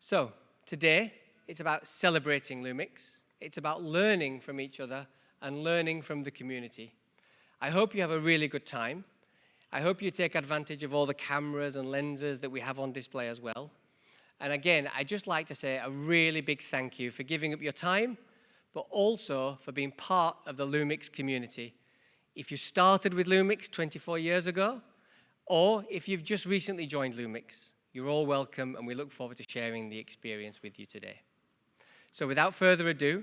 So, today, it's about celebrating LUMIX. It's about learning from each other and learning from the community. I hope you have a really good time. I hope you take advantage of all the cameras and lenses that we have on display as well. And again, I'd just like to say a really big thank you for giving up your time, but also for being part of the LUMIX community. If you started with LUMIX 24 years ago, or if you've just recently joined LUMIX, you're all welcome, and we look forward to sharing the experience with you today. So without further ado,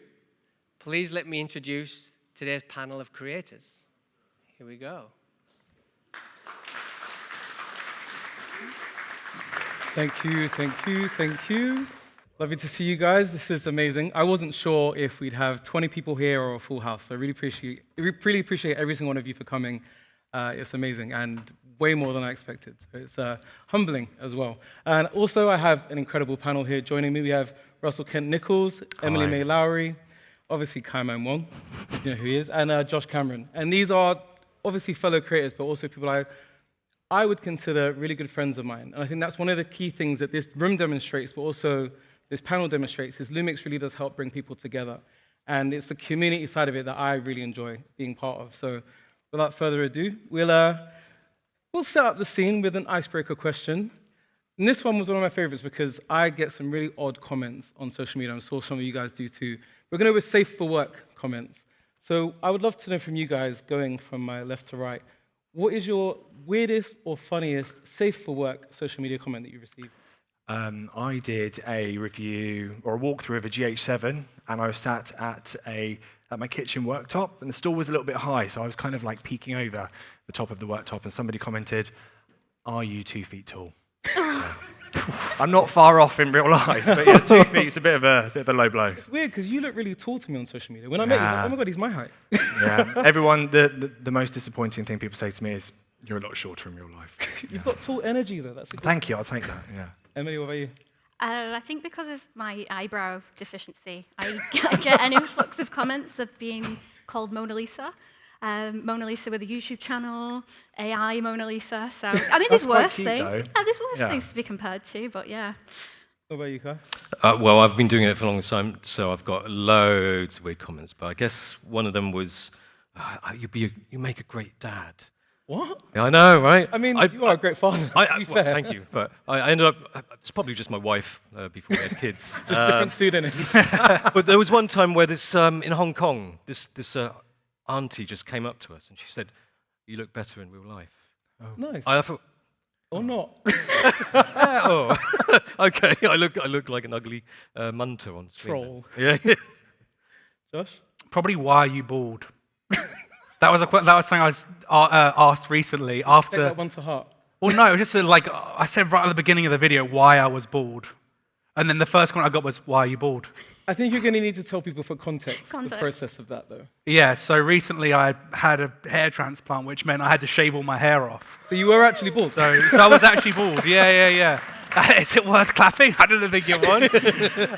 please let me introduce today's panel of creators. Here we go. Thank you, thank you, thank you. Lovely to see you guys. This is amazing. I wasn't sure if we'd have 20 people here or a full house, so I really appreciate every single one of you for coming. It's amazing and way more than I expected. So it's humbling as well. And also, I have an incredible panel here joining me. We have Russell Kent Nicholls, Emily May Lowrey, obviously Wong, you know who he is, and Josh Cameron. And these are obviously fellow creators, but also people I would consider really good friends of mine. And I think that's one of the key things that this room demonstrates, but also this panel demonstrates, is LUMIX really does help bring people together. And it's the community side of it that I really enjoy being part of. So without further ado, we'll set up the scene with an icebreaker question. And this one was one of my favorites because I get some really odd comments on social media. I'm sure some of you guys do too. We're going to go with safe for work comments. So I would love to know from you guys, going from my left to right, what is your weirdest or funniest safe for work social media comment that you received? I did a review or a walkthrough of a GH7, and I was sat at my kitchen worktop, and the stool was a little bit high, so I was kind of like peeking over the top of the worktop, and somebody commented, "Are you 2 feet tall?" I'm not far off in real life, but yeah, 2 feet is a bit of a low blow. It's weird because you look really tall to me on social media. When I met you, I was like, oh my God, he's my height. Yeah, everyone, the most disappointing thing people say to me is, "You're a lot shorter in real life." You've got tall energy though. That's a good Thank you, I'll take that, yeah. Emily, what about you? I think because of my eyebrow deficiency, I get an influx of comments of being called Mona Lisa. Mona Lisa with a YouTube channel, AI Mona Lisa. So, I mean, there's worse things. There's worse things to be compared to, but yeah. What about you, Kai? Well, I've been doing it for a long time, so I've got loads of weird comments. But I guess one of them was, you make a great dad. What? Yeah, I know, right? I mean, you are a great father, to be fair. Thank you. But I ended up, it's probably just my wife before we had kids. Just different pseudonyms. But there was one time where this, in Hong Kong, this auntie just came up to us and she said, "You look better in real life." Oh. Nice. I thought, or not. oh, okay. I look like an ugly munter on screen. Troll. Yeah. Josh? Probably, why are you bald? That was something I was asked recently after. Take that one to heart. Well, no, it was just like I said right at the beginning of the video why I was bald, and then the first comment I got was, "Why are you bald?" I think you're going to need to tell people for context the process of that, though. Yeah. So recently I had a hair transplant, which meant I had to shave all my hair off. So you were actually bald. So I was actually bald. Yeah. Is it worth clapping? I didn't think it was.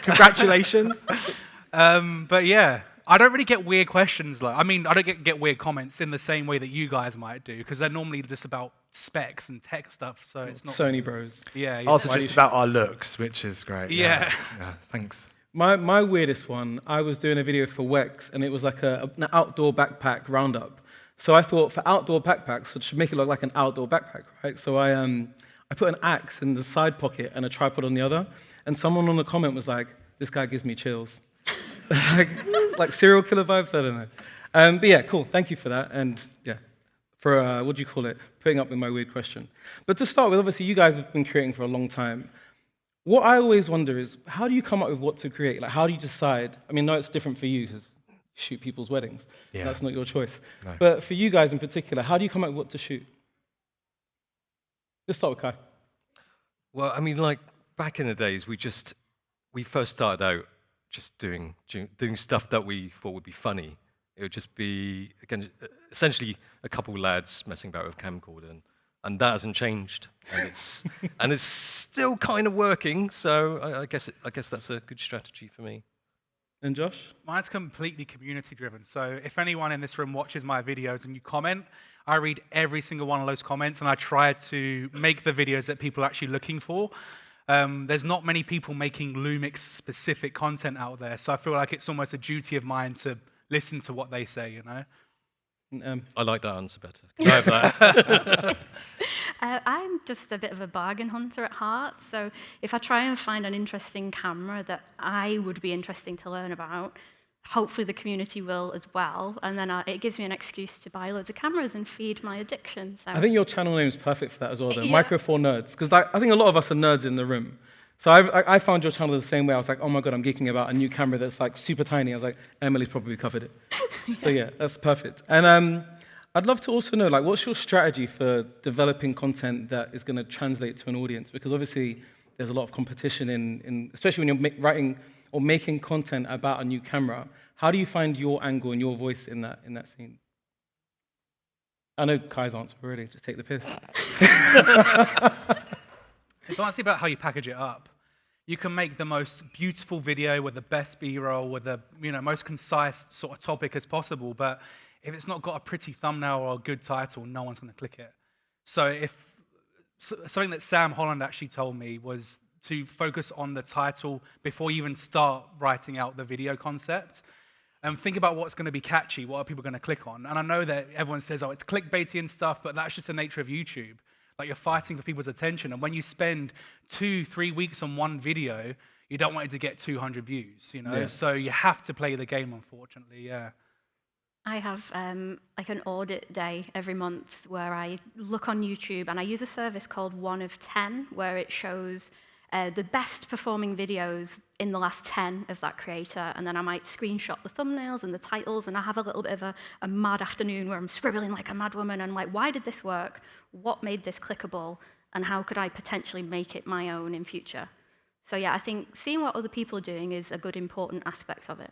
Congratulations. But yeah. I don't really get weird questions. I don't get weird comments in the same way that you guys might do, because they're normally just about specs and tech stuff. So it's not Sony bros. Yeah. Also, just about our looks, which is great. Yeah. Thanks. My weirdest one, I was doing a video for Wex, and it was like an outdoor backpack roundup. So I thought for outdoor backpacks, it should make it look like an outdoor backpack, right? So I put an axe in the side pocket and a tripod on the other, and someone on the comment was like, "This guy gives me chills." It's like serial killer vibes, I don't know. But yeah, cool, thank you for that, and yeah, for, what do you call it, putting up with my weird question. But to start with, obviously you guys have been creating for a long time. What I always wonder is, how do you come up with what to create? Like, how do you decide? I mean, no, it's different for you, because you shoot people's weddings. Yeah. That's not your choice. No. But for you guys in particular, how do you come up with what to shoot? Let's start with Kai. Well, I mean, like, back in the days, we first started out just doing stuff that we thought would be funny. It would just be, again, essentially a couple lads messing about with a camcorder, and that hasn't changed, and it's still kind of working. So I guess that's a good strategy for me. And Josh? Mine's completely community driven. So if anyone in this room watches my videos and you comment, I read every single one of those comments, and I try to make the videos that people are actually looking for. There's not many people making Lumix specific content out there, so I feel like it's almost a duty of mine to listen to what they say, you know? I like that answer better. Can I have that? I'm just a bit of a bargain hunter at heart, so if I try and find an interesting camera that I would be interesting to learn about, hopefully the community will as well, and then it gives me an excuse to buy loads of cameras and feed my addiction. So. I think your channel name is perfect for that as well, though. Yeah. Micro for Nerds. Because I think a lot of us are nerds in the room. So I found your channel the same way. I was like, oh my God, I'm geeking about a new camera that's like super tiny. I was like, Emily's probably covered it. So yeah, that's perfect. And I'd love to also know, like, what's your strategy for developing content that is going to translate to an audience? Because obviously there's a lot of competition especially when you're writing or making content about a new camera. How do you find your angle and your voice in that scene? I know Kai's answer already, just take the piss. It's honestly about how you package it up. You can make the most beautiful video with the best B-roll, with the most concise sort of topic as possible, but if it's not got a pretty thumbnail or a good title, no one's going to click it. So something that Sam Holland actually told me was to focus on the title before you even start writing out the video concept. And think about what's going to be catchy, what are people going to click on. And I know that everyone says, oh, it's clickbaity and stuff, but that's just the nature of YouTube. Like, you're fighting for people's attention. And when you spend 2-3 weeks on one video, you don't want it to get 200 views, you know? Yeah. So you have to play the game, unfortunately, yeah. I have like an audit day every month where I look on YouTube, and I use a service called 1 of 10, where it shows the best performing videos in the last 10 of that creator, and then I might screenshot the thumbnails and the titles, and I have a little bit of a mad afternoon where I'm scribbling like a mad woman, and like, why did this work? What made this clickable? And how could I potentially make it my own in future? So yeah, I think seeing what other people are doing is a good, important aspect of it.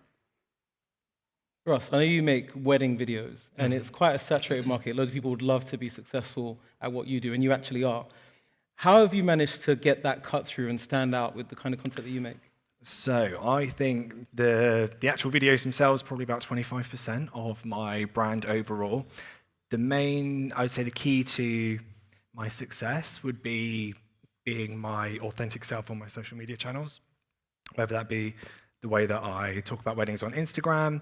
Ross, I know you make wedding videos, and it's quite a saturated market. Loads of people would love to be successful at what you do, and you actually are. How have you managed to get that cut through and stand out with the kind of content that you make? So I think the actual videos themselves probably about 25% of my brand overall. I would say the key to my success would be being my authentic self on my social media channels, whether that be the way that I talk about weddings on Instagram,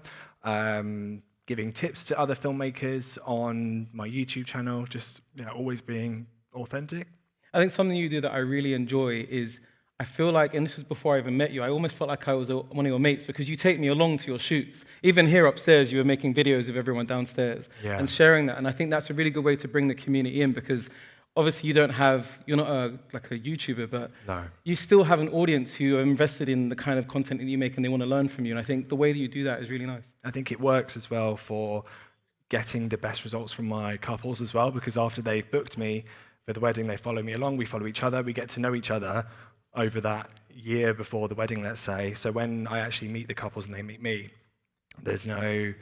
giving tips to other filmmakers on my YouTube channel, just always being authentic. I think something you do that I really enjoy is, I feel like, and this was before I even met you, I almost felt like I was one of your mates because you take me along to your shoots. Even here upstairs, you were making videos of everyone downstairs and sharing that. And I think that's a really good way to bring the community in, because obviously you're not like a YouTuber, but No. you still have an audience who are invested in the kind of content that you make and they want to learn from you. And I think the way that you do that is really nice. I think it works as well for getting the best results from my couples as well, because after they've booked me for the wedding, they follow me along, we follow each other, we get to know each other over that year before the wedding, let's say. So when I actually meet the couples and they meet me, the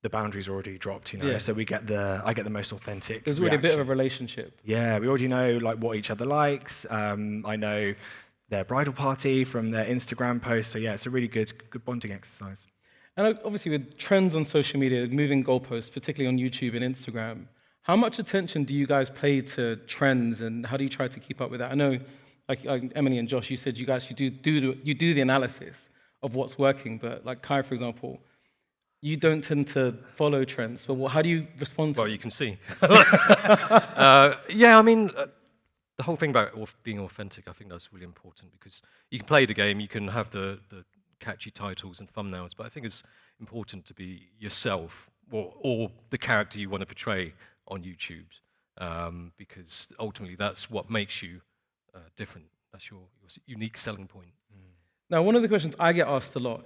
boundaries are already dropped, Yeah. So I get the most authentic There's already a bit of a reaction. relationship. Yeah, we already know like what each other likes. I know their bridal party from their Instagram posts. So yeah, it's a really good bonding exercise. And obviously with trends on social media, moving goalposts, particularly on YouTube and Instagram, how much attention do you guys pay to trends, and how do you try to keep up with that? I know, like Emily and Josh, you said you do the analysis of what's working, but like Kai, for example, you don't tend to follow trends. So how do you respond to Well, you can see. Yeah, I mean, the whole thing about being authentic, I think that's really important, because you can play the game, you can have the catchy titles and thumbnails, but I think it's important to be yourself, or the character you want to portray on YouTube, because ultimately that's what makes you different. That's your unique selling point. Now, one of the questions I get asked a lot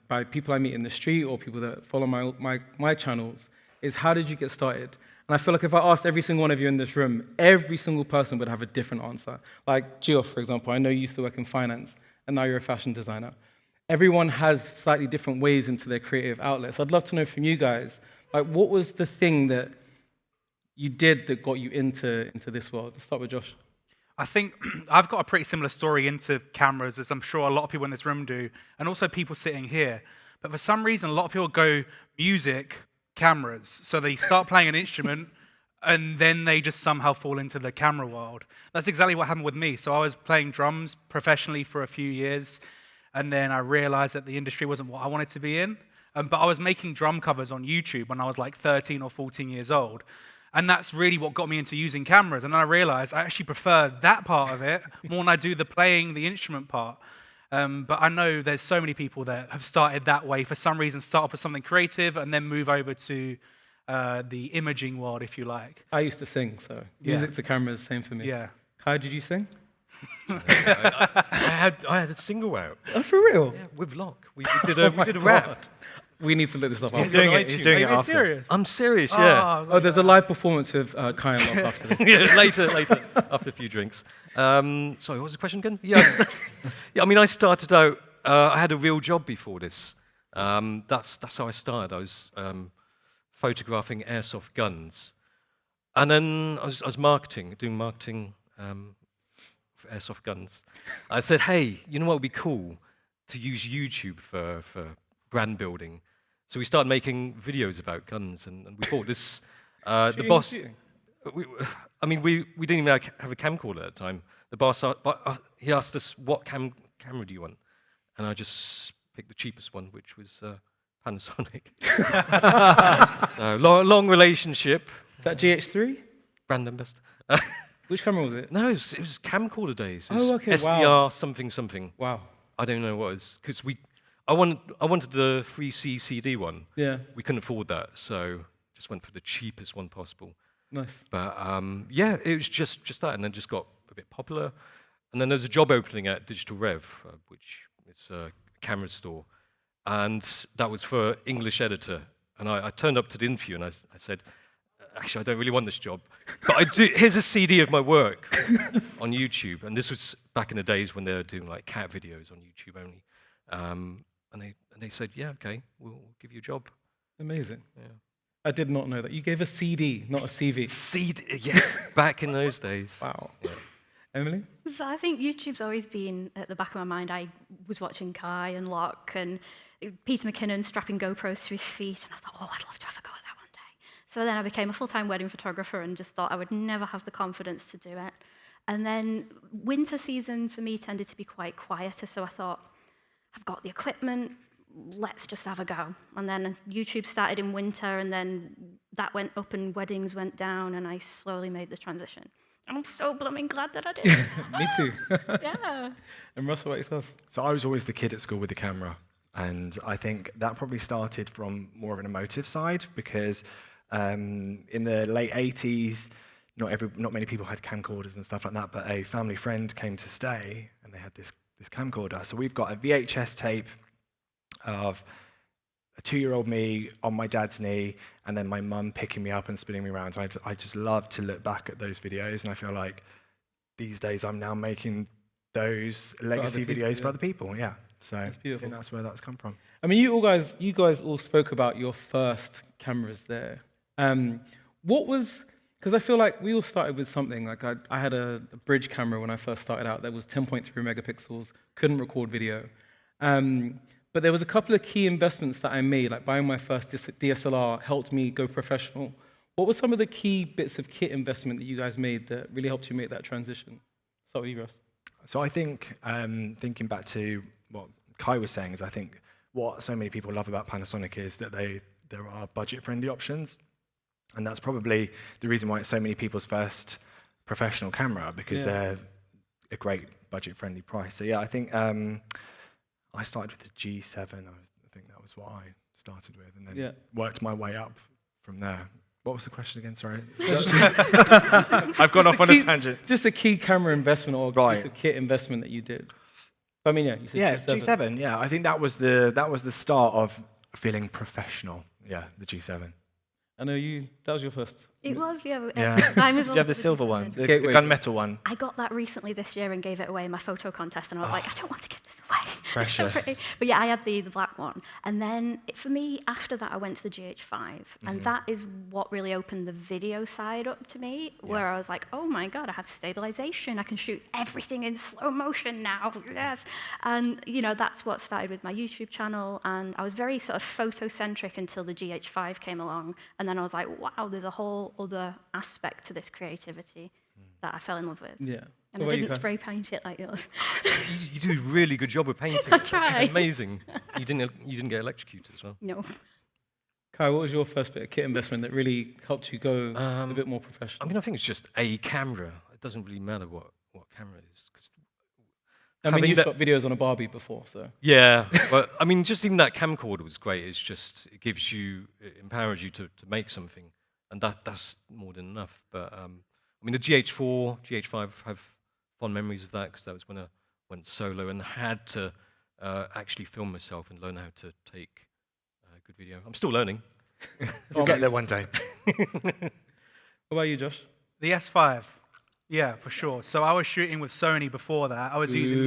by people I meet in the street or people that follow my channels is, how did you get started? And I feel like if I asked every single one of you in this room, every single person would have a different answer. Like Geoff, for example, I know you used to work in finance, and now you're a fashion designer. Everyone has slightly different ways into their creative outlets. I'd love to know from you guys, like, what was the thing that you did that got you into this world? Let's start with Josh. I think I've got a pretty similar story into cameras, as I'm sure a lot of people in this room do, and also people sitting here. But for some reason, a lot of people go music, cameras. So they start playing an instrument, and then they just somehow fall into the camera world. That's exactly what happened with me. So I was playing drums professionally for a few years, and then I realized that the industry wasn't what I wanted to be in. But I was making drum covers on YouTube when I was like 13 or 14 years old. And that's really what got me into using cameras. And then I realized I actually prefer that part of it more than I do the playing the instrument part. But I know there's so many people that have started that way for some reason, start off with something creative and then move over to the imaging world, if you like. I used to sing, so music to camera is the same for me. Yeah. Kai, did you sing? I had a single out. Oh, for real? Yeah, with Locke. We did a rap. We need to look this up. He's after. doing it. He's doing Are it you after. serious? I'm serious, yeah. Oh, there's a live performance with Kai and Locke after this. Yeah, later, after a few drinks. Sorry, what was the question again? Yeah, yeah. I mean, I started out. I had a real job before this. That's how I started. I was photographing airsoft guns, and then I was doing marketing for airsoft guns. I said, hey, you know what would be cool to use YouTube for brand building. So we started making videos about guns, and we bought this. The boss. We didn't even have a camcorder at the time. The boss, he asked us, "What camera do you want?" And I just picked the cheapest one, which was Panasonic. So long relationship. Is that GH3? Brand ambassador. Which camera was it? No, it was camcorder days. It was Oh, okay, SDR wow. something. Wow. I don't know what it was because I wanted the 3C CD one. Yeah, We couldn't afford that, so just went for the cheapest one possible. nice. But yeah, it was just that, and then just got a bit popular. And then there was a job opening at Digital Rev, which is a camera store, and that was for English editor. And I turned up to the interview, and I said, actually, I don't really want this job, but I do. Here's a CD of my work on YouTube, and this was back in the days when they were doing like cat videos on YouTube only. And they said, yeah, okay, we'll give you a job. Amazing. Yeah. I did not know that. You gave a CD, not a CV. CD, yeah, back in those days. Wow. Yeah. Emily? So I think YouTube's always been at the back of my mind. I was watching Kai and Locke and Peter McKinnon strapping GoPros to his feet, and I thought, oh, I'd love to have a go at that one day. So then I became a full-time wedding photographer and just thought I would never have the confidence to do it. And then winter season for me tended to be quite quieter, so I thought, I've got the equipment, let's just have a go. And then YouTube started in winter, and then that went up and weddings went down, and I slowly made the transition. And I'm so blooming glad that I did. Me too. Yeah. And Russell, what about yourself? So I was always the kid at school with the camera, and I think that probably started from more of an emotive side because in the late 80s, not many people had camcorders and stuff like that, but a family friend came to stay, and they had this camcorder. So we've got a VHS tape of a 2-year-old me on my dad's knee, and then my mum picking me up and spinning me around. So I just love to look back at those videos, and I feel like these days I'm now making those legacy people, videos yeah. for other people. Yeah, so I beautiful. think that's where that's come from. I mean, you guys all spoke about your first cameras there. What was, because I feel like we all started with something, like I had a bridge camera when I first started out that was 10.3 megapixels, couldn't record video. But there was a couple of key investments that I made, like buying my first DSLR helped me go professional. What were some of the key bits of kit investment that you guys made that really helped you make that transition? Start with you, Russ. So I think, thinking back to what Kai was saying, is I think what so many people love about Panasonic is that there are budget-friendly options. And that's probably the reason why it's so many people's first professional camera, because they're a great budget-friendly price. So yeah, I think I started with the G7. I think that was what I started with, and then worked my way up from there. What was the question again? Sorry. I've gone off on a tangent. Just a key camera investment or piece of kit investment that you did. I mean, you said G7. Yeah, I think that was the start of feeling professional. Yeah, the G7. I know that was your first. It was, yeah. Did you have the silver one, the gunmetal one? I got that recently this year and gave it away in my photo contest, and I was like, I don't want to give this away. Precious. But yeah, I had the black one. And then for me, after that, I went to the GH5. And that is what really opened the video side up to me, where I was like, oh my God, I have stabilization. I can shoot everything in slow motion now. Yes. And, that's what started with my YouTube channel. And I was very sort of photocentric until the GH5 came along. And then I was like, wow, there's a whole other aspect to this creativity that I fell in love with. Yeah. And I didn't spray paint it like yours. You do a really good job of painting. I try. Amazing. You didn't get electrocuted as well. No. Kai, what was your first bit of kit investment that really helped you go a bit more professional? I mean, I think it's just a camera. It doesn't really matter what camera it is. 'Cause you've shot videos on a Barbie before, so. yeah, well, I mean, just even that camcorder was great. It empowers you to make something, and that's more than enough. But I mean, the GH4, GH5 have fond memories of that because that was when I went solo and had to actually film myself and learn how to take good video. I'm still learning. We'll get there one day. What about you, Josh? The S5. Yeah, for sure. So I was shooting with Sony before that. I was using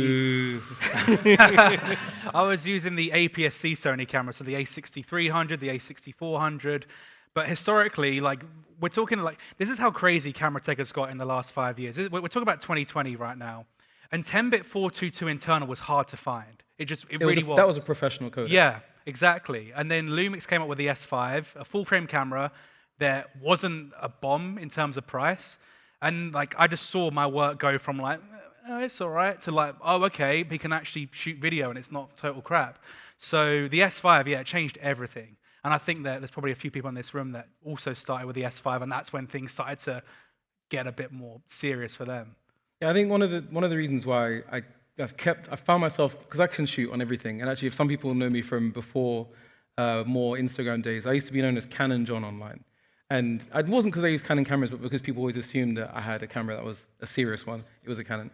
the APS-C Sony camera, so the A6300, the A6400. But historically, we're talking this is how crazy camera tech has got in the last 5 years. We're talking about 2020 right now. And 10-bit 422 internal was hard to find. It really was. That was a professional codec. Yeah, exactly. And then Lumix came up with the S5, a full-frame camera that wasn't a bomb in terms of price. And I just saw my work go from oh, it's all right, to oh, okay, he can actually shoot video and it's not total crap. So the S5, it changed everything. And I think that there's probably a few people in this room that also started with the S5, and that's when things started to get a bit more serious for them. Yeah, I think one of the reasons why I found myself, because I can shoot on everything, and actually if some people know me from before more Instagram days, I used to be known as Canon Jon online. And it wasn't because I used Canon cameras, but because people always assumed that I had a camera that was a serious one. It was a Canon.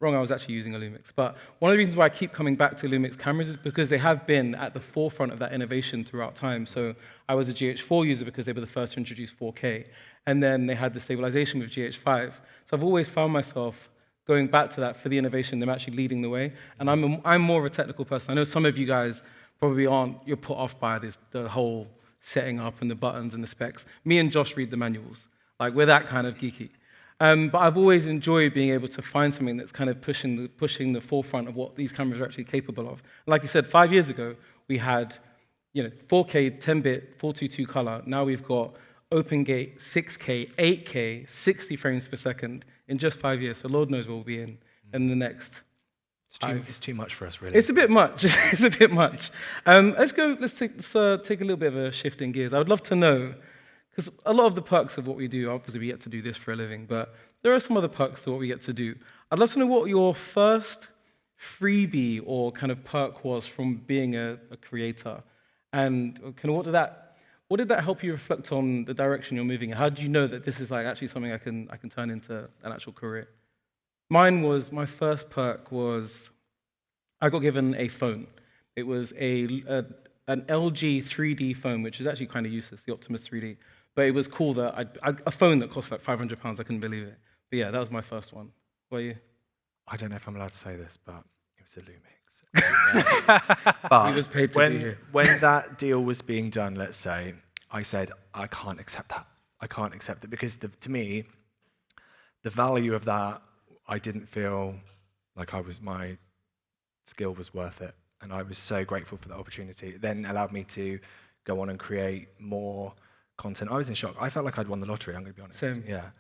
Wrong, I was actually using a Lumix. But one of the reasons why I keep coming back to Lumix cameras is because they have been at the forefront of that innovation throughout time. So I was a GH4 user because they were the first to introduce 4K. And then they had the stabilization with GH5. So I've always found myself going back to that for the innovation, them actually leading the way. And I'm more of a technical person. I know some of you guys probably aren't, you're put off by the whole setting up and the buttons and the specs. Me and Josh read the manuals. We're that kind of geeky. But I've always enjoyed being able to find something that's kind of pushing the forefront of what these cameras are actually capable of. And like you said, 5 years ago, we had 4K, 10-bit, 422 color. Now we've got open gate, 6K, 8K, 60 frames per second in just 5 years. So Lord knows where we'll be in the next. It's too much for us, really. It's a bit much. It's a bit much. Let's take a little bit of a shift in gears. I would love to know, because a lot of the perks of what we do, obviously we get to do this for a living, but there are some other perks to what we get to do. I'd love to know what your first freebie or kind of perk was from being a creator, and kind of what did that help you reflect on the direction you're moving in? How did you know that this is actually something I can turn into an actual career? My first perk was I got given a phone. It was an LG 3D phone, which is actually kind of useless, the Optimus 3D. But it was cool that a phone that cost £500, I couldn't believe it. But yeah, that was my first one. What about you? I don't know if I'm allowed to say this, but it was a Lumix. But he was paid to be here. When that deal was being done, let's say, I said, I can't accept that. I can't accept it because to me, the value of that, I didn't feel like my skill was worth it. And I was so grateful for the opportunity. It then allowed me to go on and create more content. I was in shock. I felt like I'd won the lottery, I'm going to be honest. Same. Yeah.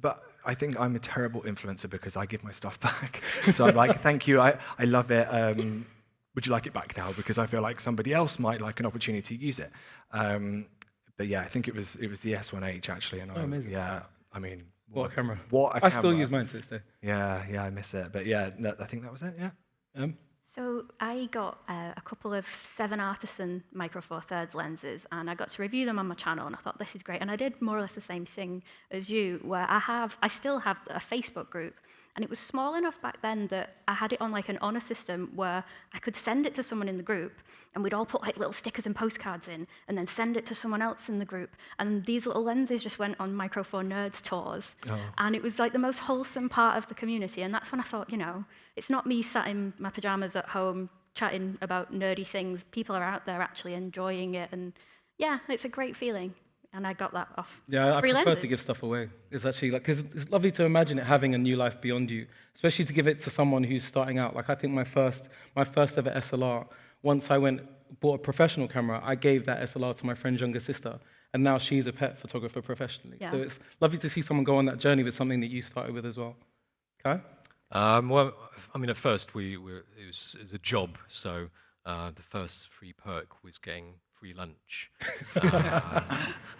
But I think I'm a terrible influencer because I give my stuff back. So I'm like, thank you, I love it. Would you like it back now? Because I feel like somebody else might like an opportunity to use it. But yeah, I think it was the S1H actually. And amazing. Yeah, I mean, what a camera. What a camera. I still use mine to this day. Yeah, I miss it. But yeah, I think that was it, yeah. So I got a couple of 7 Artisan Micro Four Thirds lenses, and I got to review them on my channel, and I thought, this is great. And I did more or less the same thing as you, where I still have a Facebook group And it was small enough back then that I had it on like an honor system where I could send it to someone in the group, and we'd all put like little stickers and postcards in, and then send it to someone else in the group. And these little lenses just went on Microphone Nerds tours. And it was like the most wholesome part of the community. And that's when I thought, it's not me sat in my pajamas at home chatting about nerdy things. People are out there actually enjoying it. And yeah, it's a great feeling. And I got that off. Yeah, I free prefer lenses. to give stuff away. It's actually like, because it's lovely to imagine it having a new life beyond you, especially to give it to someone who's starting out. Like I think my first ever SLR, once I bought a professional camera, I gave that SLR to my friend's younger sister, and now she's a pet photographer professionally. Yeah. So it's lovely to see someone go on that journey with something that you started with as well. Okay? Well, I mean, at first it was a job, so the first free perk was getting free lunch.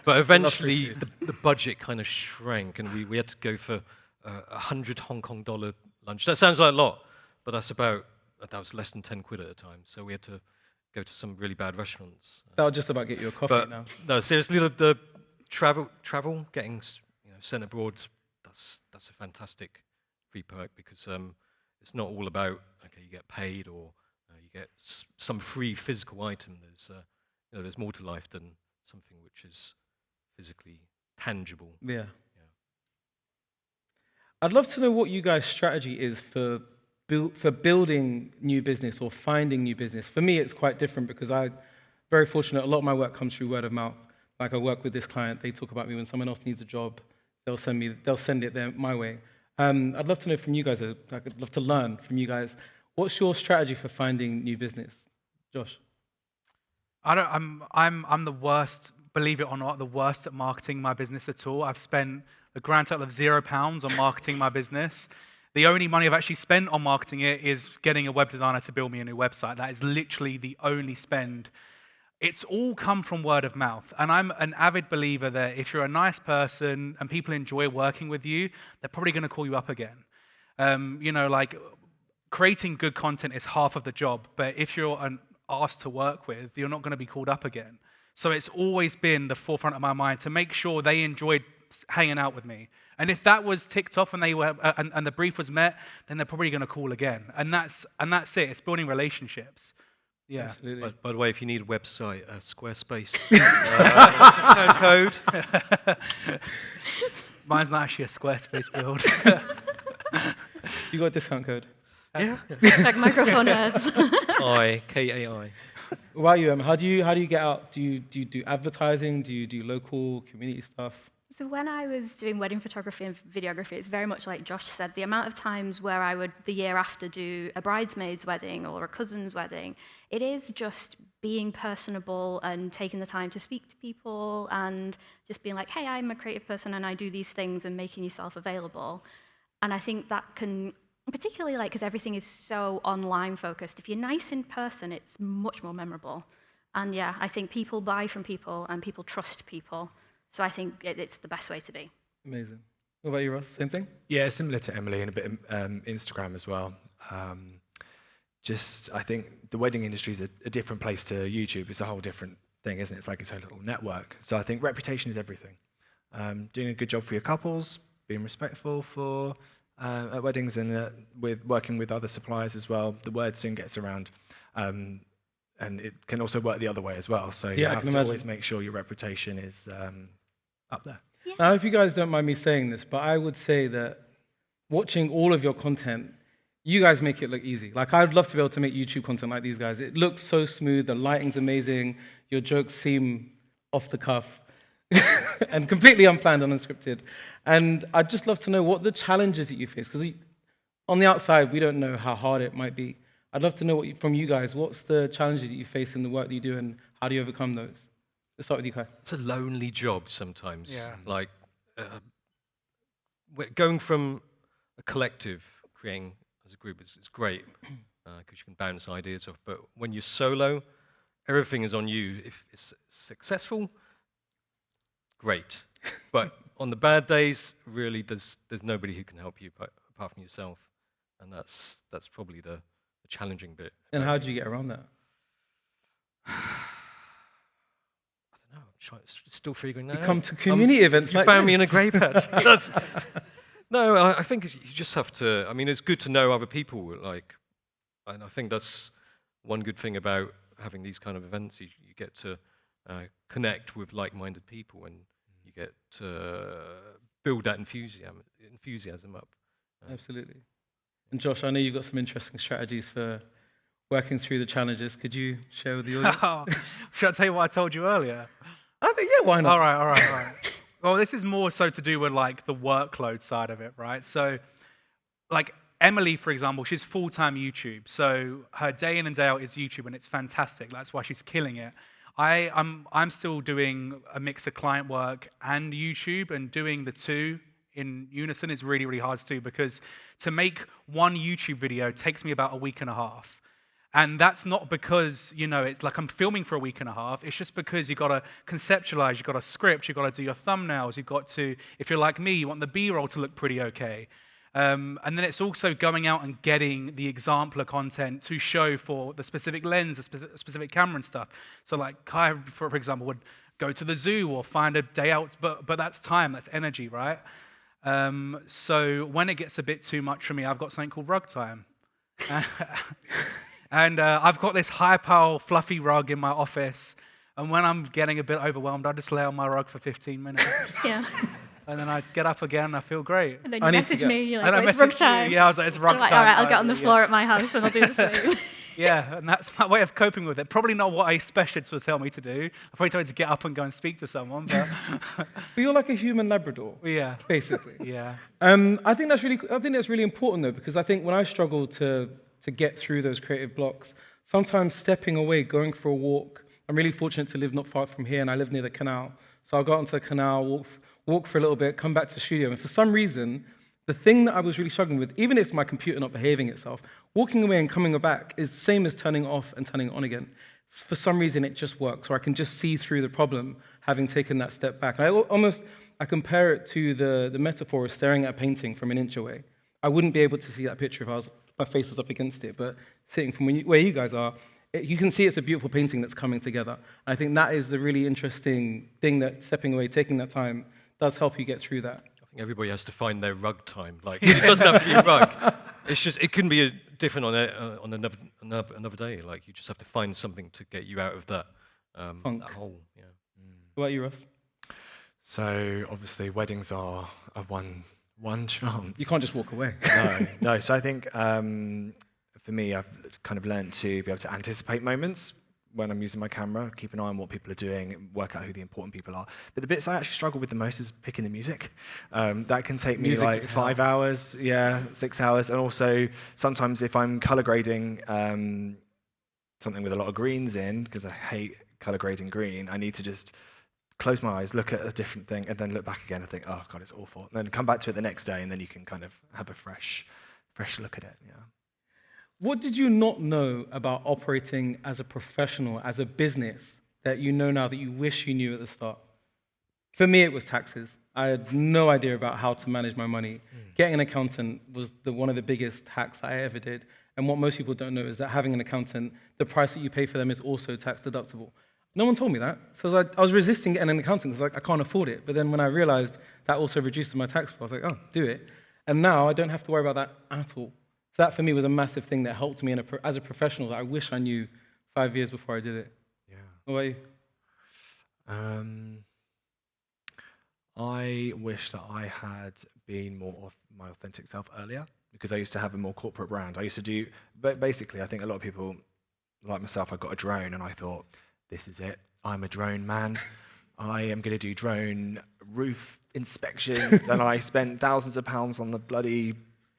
But eventually the budget kind of shrank, and we had to go for 100 Hong Kong dollar lunch. That sounds like a lot, but that was less than 10 quid at a time. So we had to go to some really bad restaurants. That'll just about get you a coffee now. No, seriously, the travel, getting sent abroad, that's a fantastic free perk, because it's not all about you get paid or you get some free physical item. There's more to life than something which is physically tangible. Yeah. I'd love to know what you guys' strategy is for building new business or finding new business. For me, it's quite different because I'm very fortunate. A lot of my work comes through word of mouth. Like I work with this client, they talk about me when someone else needs a job, they'll send it my way. I'd love to know from you guys. I'd love to learn from you guys. What's your strategy for finding new business, Josh? I'm the worst, believe it or not, the worst at marketing my business at all. I've spent a grand total of £0 on marketing my business. The only money I've actually spent on marketing it is getting a web designer to build me a new website. That is literally the only spend. It's all come from word of mouth. And I'm an avid believer that if you're a nice person and people enjoy working with you, they're probably going to call you up again. Like creating good content is half of the job, but if you're an arse to work with, you're not going to be called up again. So it's always been the forefront of my mind to make sure they enjoyed hanging out with me. And if that was ticked off and they were and the brief was met, then they're probably going to call again. And that's it. It's building relationships. Yeah. Absolutely. By the way, if you need a website, Squarespace discount code. Mine's not actually a Squarespace build. You got a discount code? Yeah. Like Microphone Nerds. KAI. What about you, Em? How do you get out? Do you do advertising? Do you do local community stuff? So when I was doing wedding photography and videography, it's very much like Josh said, the amount of times where I would, the year after, do a bridesmaid's wedding or a cousin's wedding, it is just being personable and taking the time to speak to people and just being like, hey, I'm a creative person and I do these things, and making yourself available. And I think that can, particularly because everything is so online focused, if you're nice in person, it's much more memorable. And yeah, I think people buy from people and people trust people. So I think it's the best way to be. Amazing. What about you, Ross? Same thing? Yeah, similar to Emily, and a bit of Instagram as well. I think the wedding industry is a different place to YouTube. It's a whole different thing, isn't it? It's like its own little network. So I think reputation is everything. Doing a good job for your couples, being respectful at weddings, and with working with other suppliers as well. The word soon gets around. And it can also work the other way as well. So you have to always make sure your reputation is up there. Yeah. Now, if you guys don't mind me saying this, but I would say that watching all of your content, you guys make it look easy. Like, I'd love to be able to make YouTube content like these guys. It looks so smooth, the lighting's amazing, your jokes seem off the cuff and completely unplanned and unscripted. And I'd just love to know what the challenges that you face, because on the outside, we don't know how hard it might be. I'd love to know from you guys, what's the challenges that you face in the work that you do, and how do you overcome those? Let's start with you, Kai. It's a lonely job sometimes. Yeah. Like going from a collective, creating as a group, it's great because you can bounce ideas off. But when you're solo, everything is on you. If it's successful, great. But on the bad days, really, there's nobody who can help you apart from yourself, and that's probably the challenging bit. And how did you get around that? I don't know. I'm still figuring that out. You come to community events you like found me this. in a grey patch. No, I think you just have to. I mean, it's good to know other people. Like, and I think that's one good thing about having these kind of events. You get to connect with like-minded people, and you get to build that enthusiasm up. Absolutely. And Josh, I know you've got some interesting strategies for working through the challenges. Could you share with the audience? Should I tell you what I told you earlier? I think, yeah, why not? All right. Well, this is more so to do with like the workload side of it, right? So, like Emily, for example, she's full-time YouTube. So her day in and day out is YouTube, and it's fantastic. That's why she's killing it. I'm still doing a mix of client work and YouTube, and doing the two in unison is really, really hard to do, because to make one YouTube video takes me about a week and a half. And that's not because, it's like I'm filming for a week and a half. It's just because you've got to conceptualize, you've got to script, you've got to do your thumbnails, you've got to, if you're like me, you want the B-roll to look pretty okay. And then it's also going out and getting the exemplar content to show for the specific lens, the specific camera and stuff. So like Kai, for example, would go to the zoo or find a day out, but that's time, that's energy, right? So when it gets a bit too much for me, I've got something called rug time. And I've got this high-power, fluffy rug in my office. And when I'm getting a bit overwhelmed, I just lay on my rug for 15 minutes. Yeah. And then I get up again, and I feel great. And then you message me, you're And I like, it's rug message you, time. yeah, I was like, it's rug I'm like, time. all right, I'll get on the floor at my house and I'll do the same. Yeah, and that's my way of coping with it. Probably not what a specialist would tell me to do. I probably told me to get up and go and speak to someone, but... But you're like a human Labrador. Yeah. Basically. Yeah. I think that's really important though, because I think when I struggle to get through those creative blocks, sometimes stepping away, going for a walk. I'm really fortunate to live not far from here, and I live near the canal. So I'll go out onto the canal, walk for a little bit, come back to the studio. And for some reason, the thing that I was really struggling with, even if it's my computer not behaving itself, walking away and coming back is the same as turning off and turning on again. For some reason, it just works, or I can just see through the problem, having taken that step back. And I compare it to the metaphor of staring at a painting from an inch away. I wouldn't be able to see that picture if my face was up against it, but sitting from where you guys are, you can see it's a beautiful painting that's coming together. And I think that is the really interesting thing, that stepping away, taking that time, does help you get through that. I think everybody has to find their rug time. Like, it doesn't have to be a rug. It's just, it can be different on another day. Like, you just have to find something to get you out of that hole. Yeah. What about you, Russ? So obviously weddings are a one chance. You can't just walk away. No. So I think for me, I've kind of learned to be able to anticipate moments when I'm using my camera, keep an eye on what people are doing, work out who the important people are. But the bits I actually struggle with the most is picking the music. That can take me like 5 hours, 6 hours. And also sometimes if I'm color grading something with a lot of greens in, because I hate color grading green, I need to just close my eyes, look at a different thing, and then look back again and think, oh God, it's awful. And then come back to it the next day, and then you can kind of have a fresh look at it. Yeah. What did you not know about operating as a professional, as a business, that you know now that you wish you knew at the start? For me, it was taxes. I had no idea about how to manage my money. Getting an accountant was one of the biggest hacks I ever did. And what most people don't know is that having an accountant, the price that you pay for them is also tax deductible. No one told me that. So I was resisting getting an accountant because I can't afford it. But then when I realized that also reduces my tax bill, I was like, oh, do it. And now I don't have to worry about that at all. So that for me was a massive thing that helped me as a professional that I wish I knew 5 years before I did it. Yeah. What about you? I wish that I had been more of my authentic self earlier, because I used to have a more corporate brand. I used to do, but basically I think a lot of people, like myself, I got a drone and I thought, this is it. I'm a drone man. I am going to do drone roof inspections. And I spent thousands of pounds on the bloody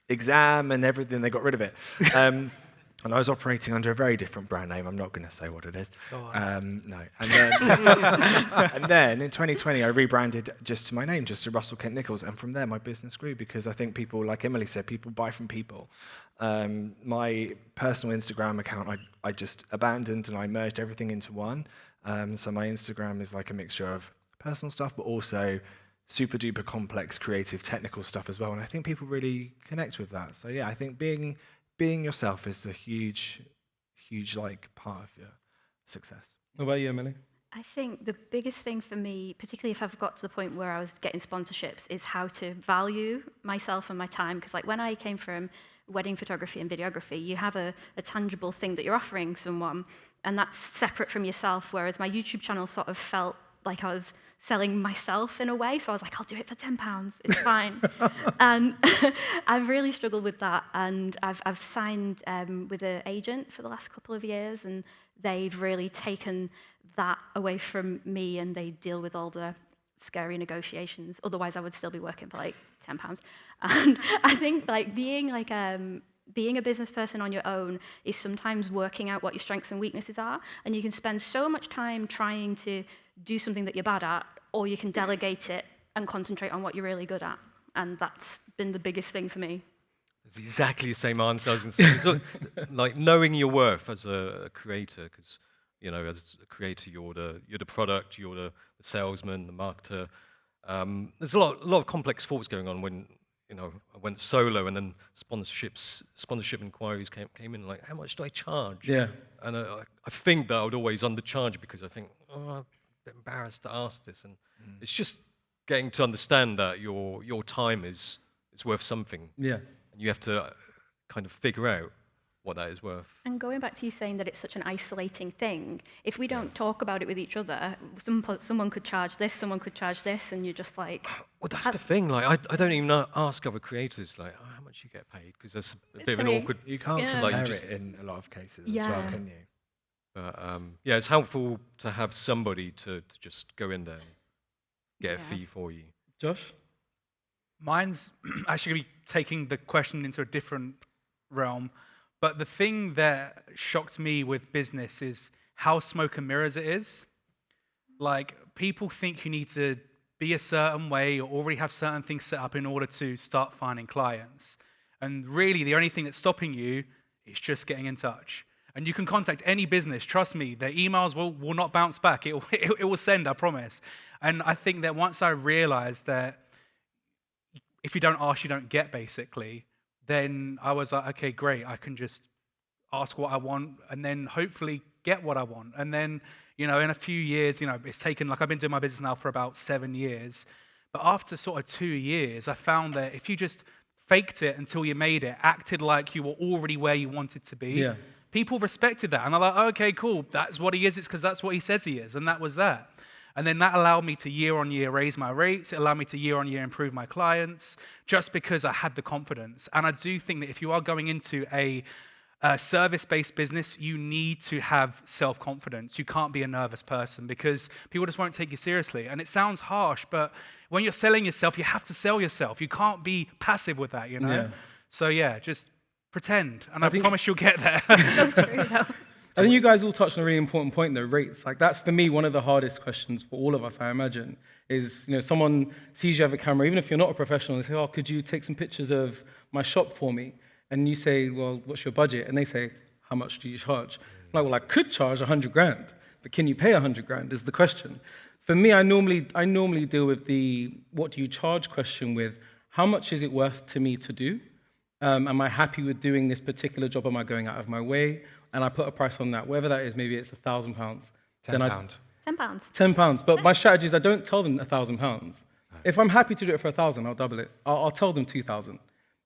exam and everything. They got rid of it. And I was operating under a very different brand name. I'm not going to say what it is. No. And then in 2020, I rebranded just to my name, just to Russell Kent Nicholls. And from there, my business grew, because I think people, like Emily said, people buy from people. My personal Instagram account, I just abandoned, and I merged everything into one. So my Instagram is like a mixture of personal stuff, but also super duper complex, creative, technical stuff as well. And I think people really connect with that. So yeah, I think being yourself is a huge like part of your success. What about you, Emily? I think the biggest thing for me, particularly if I've got to the point where I was getting sponsorships, is how to value myself and my time. Because like when I came from wedding photography and videography, you have a tangible thing that you're offering someone, and that's separate from yourself. Whereas my YouTube channel sort of felt like I was selling myself in a way. So I was like, I'll do it for £10. It's fine. And I've really struggled with that. And I've signed with an agent for the last couple of years, and they've really taken that away from me, and they deal with all the scary negotiations. Otherwise, I would still be working for like £10. And I think like being a business person on your own is sometimes working out what your strengths and weaknesses are, and you can spend so much time trying to do something that you're bad at, or you can delegate it and concentrate on what you're really good at. And that's been the biggest thing for me. It's exactly the same answer I was going to say. So, like knowing your worth as a creator, because as a creator, you're the product, you're the salesman, the marketer. There's a lot of complex thoughts going on when I went solo, and then sponsorship inquiries came in. Like, how much do I charge? Yeah. And I think that I would always undercharge because I think, I'm a bit embarrassed to ask this, and it's just getting to understand that your time is worth something. Yeah. And you have to kind of figure out what that is worth. And going back to you saying that it's such an isolating thing, if we don't talk about it with each other, someone could charge this, someone could charge this, and you're just like... Well, that's the thing. Like, I don't even ask other creators, like, how much you get paid, because that's a bit of an awkward... You can't compare it in a lot of cases as well, can you? But yeah, it's helpful to have somebody to just go in there and get a fee for you. Josh? Mine's actually taking the question into a different realm. But the thing that shocked me with business is how smoke and mirrors it is. Like, people think you need to be a certain way or already have certain things set up in order to start finding clients. And really, the only thing that's stopping you is just getting in touch. And you can contact any business. Trust me, their emails will not bounce back. It will send, I promise. And I think that once I realized that if you don't ask, you don't get, basically, then I was like, okay, great. I can just ask what I want and then hopefully get what I want. And then, in a few years, it's taken, like I've been doing my business now for about 7 years. But after sort of 2 years, I found that if you just faked it until you made it, acted like you were already where you wanted to be, people respected that. And I'm like, okay, cool. That's what he is. It's because that's what he says he is. And that was that. And then that allowed me to year on year raise my rates. It allowed me to year on year improve my clients just because I had the confidence. And I do think that if you are going into a service-based business, you need to have self-confidence. You can't be a nervous person because people just won't take you seriously. And it sounds harsh, but when you're selling yourself, you have to sell yourself. You can't be passive with that, Yeah. So yeah, just pretend. And I promise you'll get there. So true, though. I think you guys all touched on a really important point, though, rates. Like, that's, for me, one of the hardest questions for all of us, I imagine, is, someone sees you have a camera, even if you're not a professional, they say, oh, could you take some pictures of my shop for me? And you say, well, what's your budget? And they say, how much do you charge? I'm like, well, I could charge 100 grand, but can you pay 100 grand is the question. For me, I normally deal with the what do you charge question with how much is it worth to me to do? Am I happy with doing this particular job? Am I going out of my way? And I put a price on that, whatever that is. Maybe it's £1,000. £10. £10. But my strategy is I don't tell them £1,000. If I'm happy to do it for 1,000, I'll double it. I'll tell them 2,000.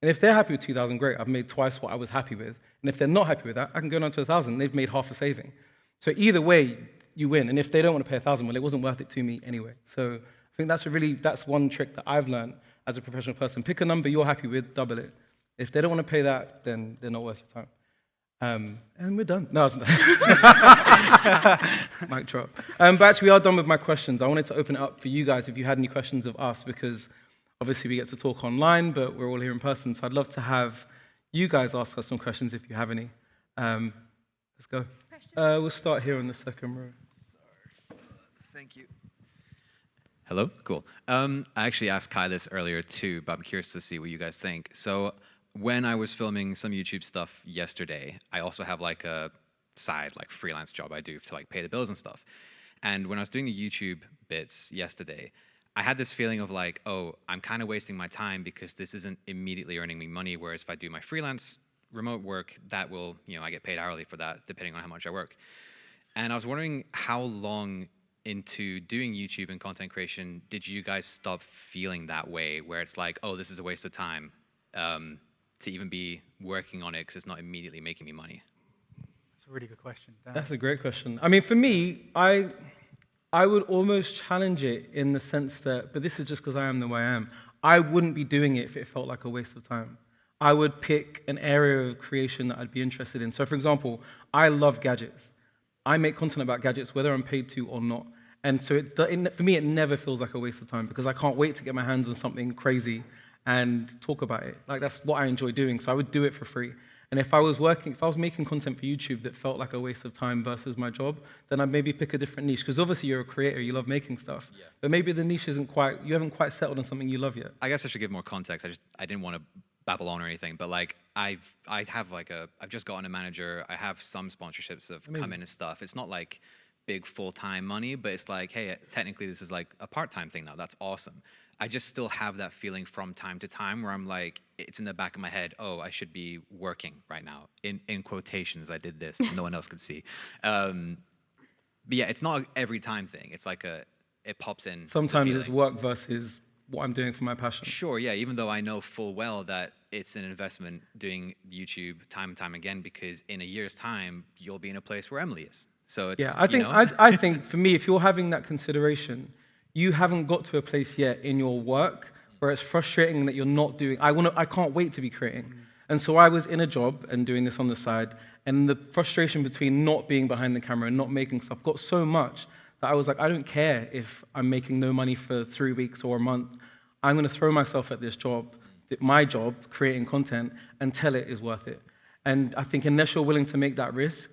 And if they're happy with 2,000, great. I've made twice what I was happy with. And if they're not happy with that, I can go down to 1,000. They've made half a saving. So either way, you win. And if they don't want to pay 1,000, well, it wasn't worth it to me anyway. So I think that's one trick that I've learned as a professional person. Pick a number you're happy with, double it. If they don't want to pay that, then they're not worth your time. And we're done. No, it's not. Mic drop. But actually, we are done with my questions. I wanted to open it up for you guys if you had any questions of us, because obviously we get to talk online, but we're all here in person. So I'd love to have you guys ask us some questions if you have any. Let's go. We'll start here on the second row. Thank you. Hello? Cool. I actually asked Kai this earlier too, but I'm curious to see what you guys think. So when I was filming some YouTube stuff yesterday, I also have like a side freelance job I do to pay the bills and stuff. And when I was doing the YouTube bits yesterday, I had this feeling of oh, I'm kind of wasting my time because this isn't immediately earning me money, whereas if I do my freelance remote work, that will, I get paid hourly for that, depending on how much I work. And I was wondering how long into doing YouTube and content creation, did you guys stop feeling that way, where it's like, oh, this is a waste of time to even be working on it because it's not immediately making me money? That's a really good question. Dan. That's a great question. I mean, for me, I would almost challenge it in the sense that, but this is just because I am the way I am, I wouldn't be doing it if it felt like a waste of time. I would pick an area of creation that I'd be interested in. So for example, I love gadgets. I make content about gadgets whether I'm paid to or not. And so for me, it never feels like a waste of time because I can't wait to get my hands on something crazy and talk about it. Like, that's what I enjoy doing, so I would do it for free. And if I was making content for YouTube that felt like a waste of time versus my job, then I'd maybe pick a different niche. Because obviously you're a creator, you love making stuff. Yeah. But maybe the niche you haven't quite settled on something you love yet. I guess I should give more context. I didn't want to babble on or anything, but like I've just gotten a manager. I have some sponsorships that have come in and stuff. It's not like big full-time money, but it's like, hey, technically this is like a part-time thing now. That's awesome. I just still have that feeling from time to time where I'm like, it's in the back of my head, oh, I should be working right now. In quotations, I did this, no one else could see. But yeah, it's not an every time thing. It's like it pops in. Sometimes it's work versus what I'm doing for my passion. Sure, yeah, even though I know full well that it's an investment doing YouTube time and time again, because in a year's time, you'll be in a place where Emily is. So it's, yeah, I think for me, if you're having that consideration, you haven't got to a place yet in your work where it's frustrating that you're not doing. I can't wait to be creating. And so I was in a job and doing this on the side, and the frustration between not being behind the camera and not making stuff got so much that I was like, I don't care if I'm making no money for 3 weeks or a month. I'm going to throw myself at this job, my job, creating content, until it is worth it. And I think unless you're willing to make that risk,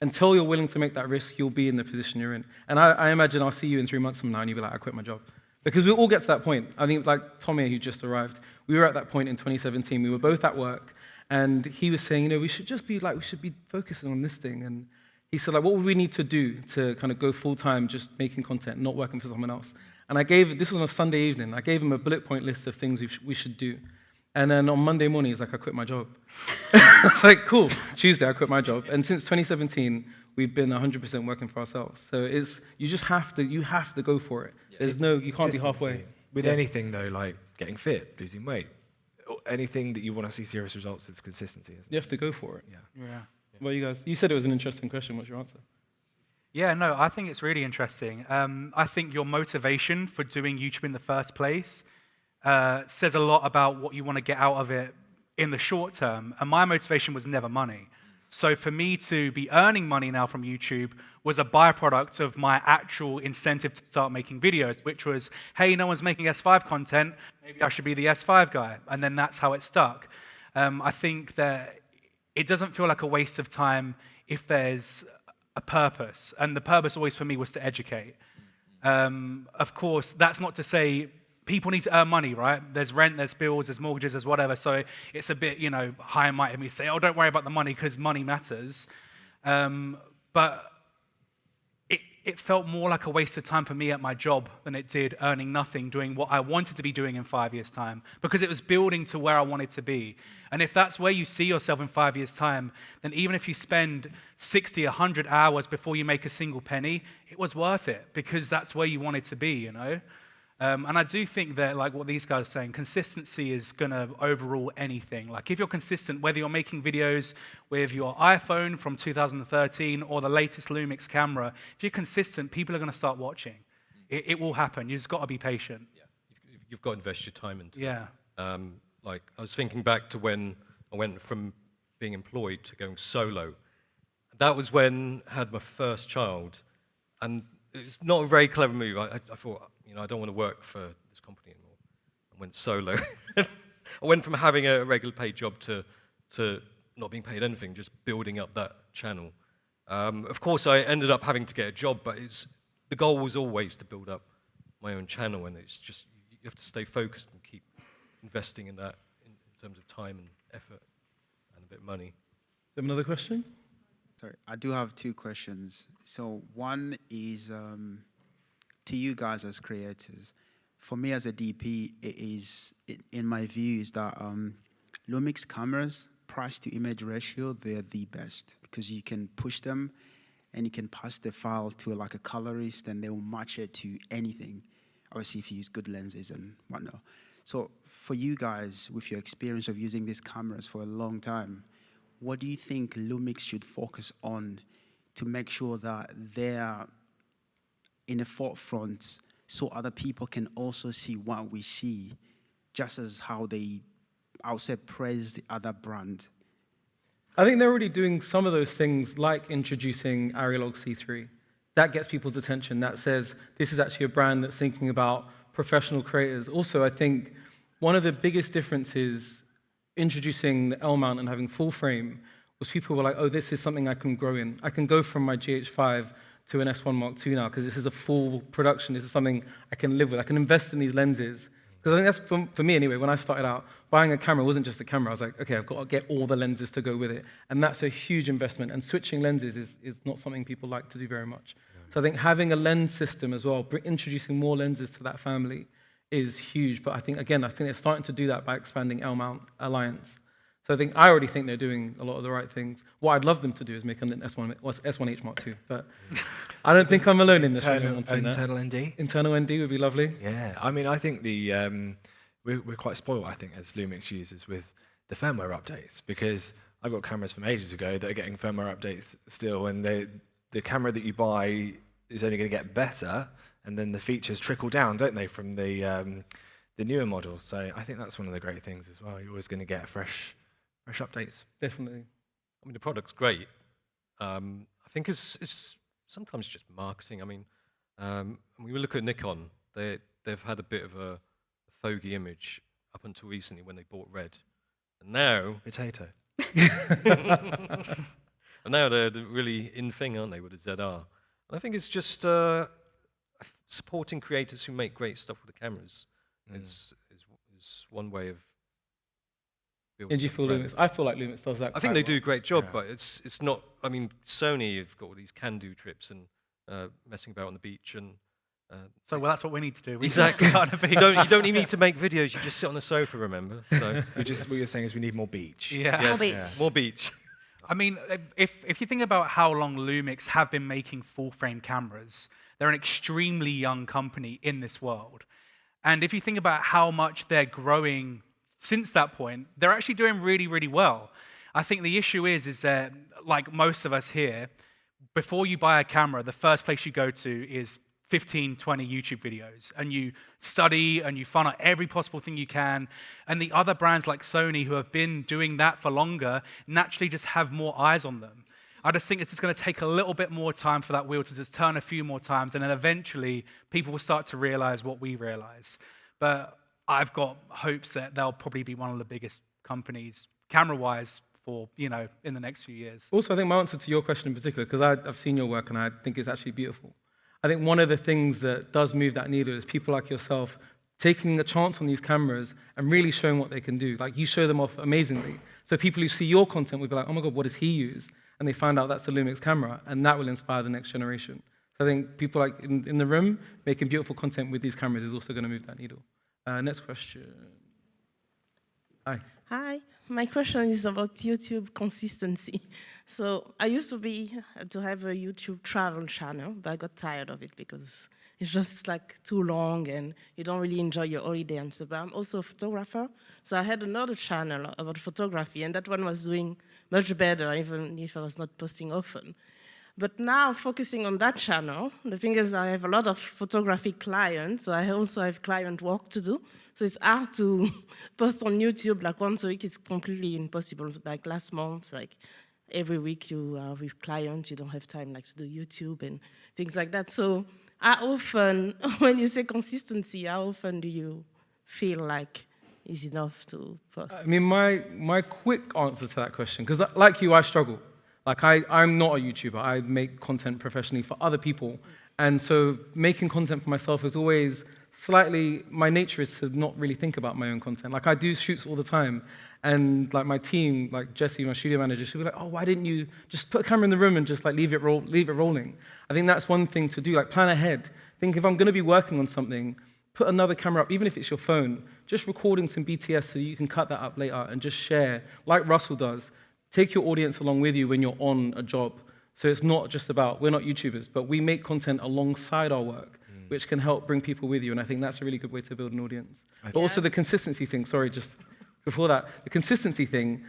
until you're willing to make that risk, you'll be in the position you're in. And I imagine I'll see you in 3 months from now and you'll be like, I quit my job. Because we all get to that point. I think like Tommy, who just arrived, we were at that point in 2017. We were both at work and he was saying, we should just be like, we should be focusing on this thing. And he said, like, what would we need to do to kind of go full time just making content, not working for someone else? And this was on a Sunday evening, I gave him a bullet point list of things we should do. And then on Monday morning, he's like, I quit my job. I was like, cool. Tuesday, I quit my job. And since 2017, we've been 100% working for ourselves. So you have to go for it. Yeah. You can't be halfway. With anything though, like getting fit, losing weight, or anything that you want to see serious results, it's consistency. Isn't it? You have to go for it. Yeah. Well, you guys, you said it was an interesting question. What's your answer? Yeah, no, I think it's really interesting. I think your motivation for doing YouTube in the first place says a lot about what you want to get out of it in the short term. And my motivation was never money. So for me to be earning money now from YouTube was a byproduct of my actual incentive to start making videos, which was, hey, no one's making S5 content, maybe I should be the S5 guy. And then that's how it stuck. I think that it doesn't feel like a waste of time if there's a purpose. And the purpose always for me was to educate. Of course, that's not to say people need to earn money, right? There's rent, there's bills, there's mortgages, there's whatever. So it's a bit, high and mighty of me to say, oh, don't worry about the money because money matters. But it felt more like a waste of time for me at my job than it did earning nothing, doing what I wanted to be doing in 5 years' time, because it was building to where I wanted to be. And if that's where you see yourself in 5 years' time, then even if you spend 60, 100 hours before you make a single penny, it was worth it because that's where you wanted to be, And I do think that, like what these guys are saying, consistency is going to overrule anything. Like if you're consistent, whether you're making videos with your iPhone from 2013 or the latest Lumix camera, if you're consistent, people are going to start watching. It will happen. You've just got to be patient. Yeah. You've got to invest your time into it. Yeah. Like I was thinking back to when I went from being employed to going solo. That was when I had my first child. And it's not a very clever move. I thought, I don't want to work for this company anymore. I went solo. I went from having a regular paid job to not being paid anything, just building up that channel. Of course, I ended up having to get a job, but the goal was always to build up my own channel, and it's just, you have to stay focused and keep investing in that in terms of time and effort and a bit of money. Do you have another question? Sorry, I do have 2 questions. So one is to you guys as creators. For me as a DP, in my view, is that Lumix cameras, price to image ratio, they're the best because you can push them and you can pass the file to like a colorist, and they will match it to anything. Obviously, if you use good lenses and whatnot. So for you guys, with your experience of using these cameras for a long time, what do you think Lumix should focus on to make sure that they're in the forefront so other people can also see what we see, just as how they, I would say, praise the other brand? I think they're already doing some of those things, like introducing Arilog C3. That gets people's attention. That says this is actually a brand that's thinking about professional creators. Also, I think one of the biggest differences introducing the L mount and having full frame was people were like, oh, this is something I can grow in. I can go from my GH5 to an S1 Mark II now because this is a full production. This is something I can live with. I can invest in these lenses. Because I think that's, for me anyway, when I started out, buying a camera wasn't just a camera. I was like, okay, I've got to get all the lenses to go with it. And that's a huge investment. And switching lenses is not something people like to do very much. So I think having a lens system as well, introducing more lenses to that family is huge. But I think they're starting to do that by expanding L-mount Alliance. So I already think they're doing a lot of the right things. What I'd love them to do is make an S1H Mark II. But I don't think I'm alone in this. Internal ND? Internal ND would be lovely. Yeah, I mean, I think we're quite spoiled, I think, as Lumix users with the firmware updates, because I've got cameras from ages ago that are getting firmware updates still, and the camera that you buy is only going to get better, and then the features trickle down, don't they, from the newer models. So I think that's one of the great things as well. You're always going to get fresh updates. Definitely. I mean, the product's great. I think it's sometimes just marketing. I mean, when we look at Nikon, they've had a bit of a fogey image up until recently when they bought Red, and now Potato. and now they're the really in thing, aren't they, with the ZR? And I think it's just supporting creators who make great stuff with the cameras is one way of building. And do you feel Lumix? I feel like Lumix does that. I think they do a well. great job, but it's not. I mean, Sony have got all these can-do trips and messing about on the beach and. So well, that's what we need to do. We Exactly. just can't be- You don't even need to make videos. You just sit on the sofa. Remember? So What you're saying is we need more beach. Yeah. yes, beach. more beach. I mean, if you think about how long Lumix have been making full-frame cameras, they're an extremely young company in this world. And if you think about how much they're growing since that point, they're actually doing really, really well. I think the issue is that, like most of us here, before you buy a camera, the first place you go to is 15, 20 YouTube videos, and you study and you find out every possible thing you can. And the other brands like Sony, who have been doing that for longer, naturally just have more eyes on them. I just think it's just going to take a little bit more time for that wheel to just turn a few more times, and then eventually people will start to realize what we realize. But I've got hopes that they'll probably be one of the biggest companies, camera-wise, for, in the next few years. Also, I think my answer to your question in particular, because I've seen your work and I think it's actually beautiful. I think one of the things that does move that needle is people like yourself taking a chance on these cameras and really showing what they can do. Like, you show them off amazingly. So people who see your content will be like, oh my God, what does he use? And they find out that's a Lumix camera, and that will inspire the next generation. So I think people like in the room making beautiful content with these cameras is also going to move that needle. Next question. Hi. Hi, my question is about YouTube consistency. So I used to have a YouTube travel channel, but I got tired of it because it's just like too long and you don't really enjoy your holiday and stuff. But I'm also a photographer, so I had another channel about photography, and that one was doing much better, even if I was not posting often. But now, focusing on that channel, the thing is I have a lot of photography clients, so I also have client work to do. So it's hard to post on YouTube like once a week. It's completely impossible. Like last month, like every week you are with clients, you don't have time like to do YouTube and things like that. So how often, when you say consistency, how often do you feel like is enough to post? I mean, my quick answer to that question, because like you, I struggle. Like, I'm not a YouTuber. I make content professionally for other people. And so making content for myself is always slightly, my nature is to not really think about my own content. Like, I do shoots all the time. And like my team, like Jessie, my studio manager, she'll be like, oh, why didn't you just put a camera in the room and just like leave it rolling? I think that's one thing to do, like plan ahead. Think if I'm gonna be working on something, put another camera up, even if it's your phone, just recording some BTS so you can cut that up later and just share, like Russell does. Take your audience along with you when you're on a job. So it's not just about, we're not YouTubers, but we make content alongside our work, which can help bring people with you. And I think that's a really good way to build an audience. But also the consistency thing, sorry, just before that, the consistency thing,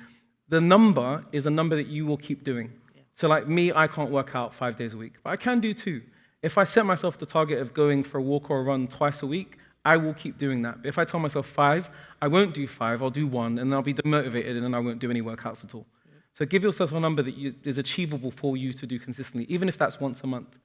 the number is a number that you will keep doing. So like me, I can't work out 5 days a week, but I can do 2. If I set myself the target of going for a walk or a run twice a week, I will keep doing that. But if I tell myself 5, I won't do 5, I'll do 1, and then I'll be demotivated, and then I won't do any workouts at all. So give yourself a number that is achievable for you to do consistently, even if that's once a month.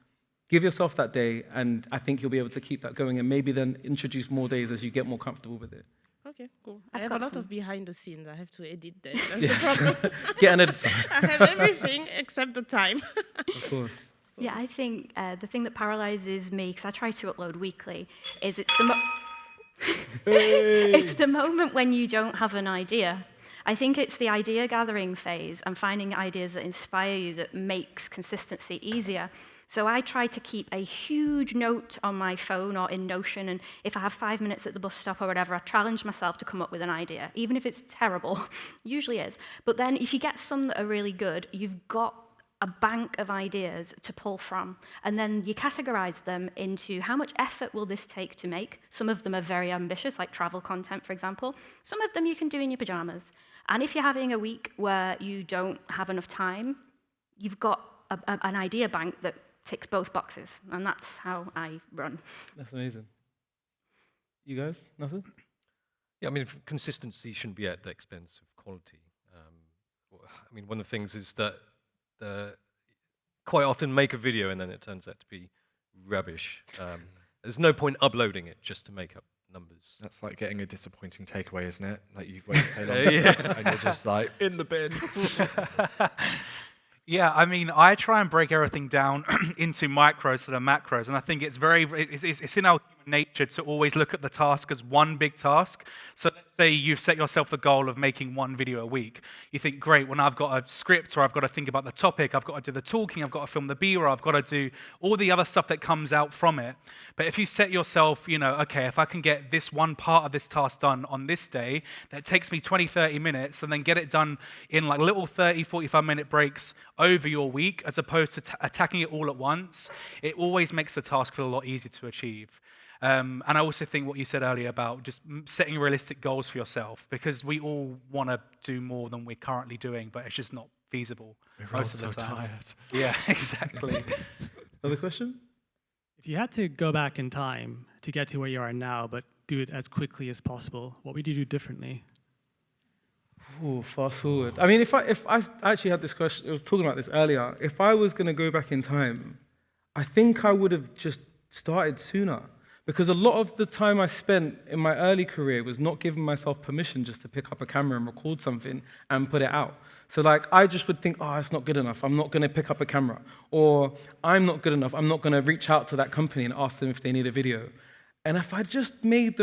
Give yourself that day, and I think you'll be able to keep that going, and maybe then introduce more days as you get more comfortable with it. Okay, cool. I have a lot of behind the scenes. I have to edit that. That's Yes. the problem. Get an editor. I have everything except the time. Of course. So- Yeah, I think the thing that paralyzes me, because I try to upload weekly, is it's the moment when you don't have an idea. I think it's the idea gathering phase and finding ideas that inspire you that makes consistency easier. So I try to keep a huge note on my phone or in Notion, and if I have 5 minutes at the bus stop or whatever, I challenge myself to come up with an idea, even if it's terrible, usually is. But then if you get some that are really good, you've got a bank of ideas to pull from, and then you categorize them into how much effort will this take to make. Some of them are very ambitious, like travel content, for example. Some of them you can do in your pajamas. And if you're having a week where you don't have enough time, you've got an idea bank that ticks both boxes, and that's how I run. That's amazing. You guys, nothing? Yeah, I mean, consistency shouldn't be at the expense of quality. I mean, one of the things is that quite often make a video and then it turns out to be rubbish. There's no point uploading it just to make up numbers. That's like getting a disappointing takeaway, isn't it? Like you've waited so long and you're just like, in the bin. Yeah, I mean, I try and break everything down into micros that are macros, and I think it's it's in our human nature to always look at the task as one big task. So let's say you've set yourself the goal of making 1 video a week. You think, great, well, now I've got a script, or I've got to think about the topic, I've got to do the talking, I've got to film the B-roll, I've got to do all the other stuff that comes out from it. But if you set yourself, okay, if I can get this one part of this task done on this day, that takes me 20, 30 minutes, and then get it done in like little 30, 45-minute breaks over your week, as opposed to attacking it all at once, it always makes the task feel a lot easier to achieve. And I also think what you said earlier about just setting realistic goals for yourself, because we all want to do more than we're currently doing, but it's just not feasible most of the time. Tired. Yeah, exactly. Other question? If you had to go back in time to get to where you are now, but do it as quickly as possible, what would you do differently? Oh, fast forward. I mean, if I actually had this question, I was talking about this earlier. If I was going to go back in time, I think I would have just started sooner. Because a lot of the time I spent in my early career was not giving myself permission just to pick up a camera and record something and put it out. So like, I just would think, oh, it's not good enough, I'm not going to pick up a camera. Or I'm not good enough, I'm not going to reach out to that company and ask them if they need a video. And if I just had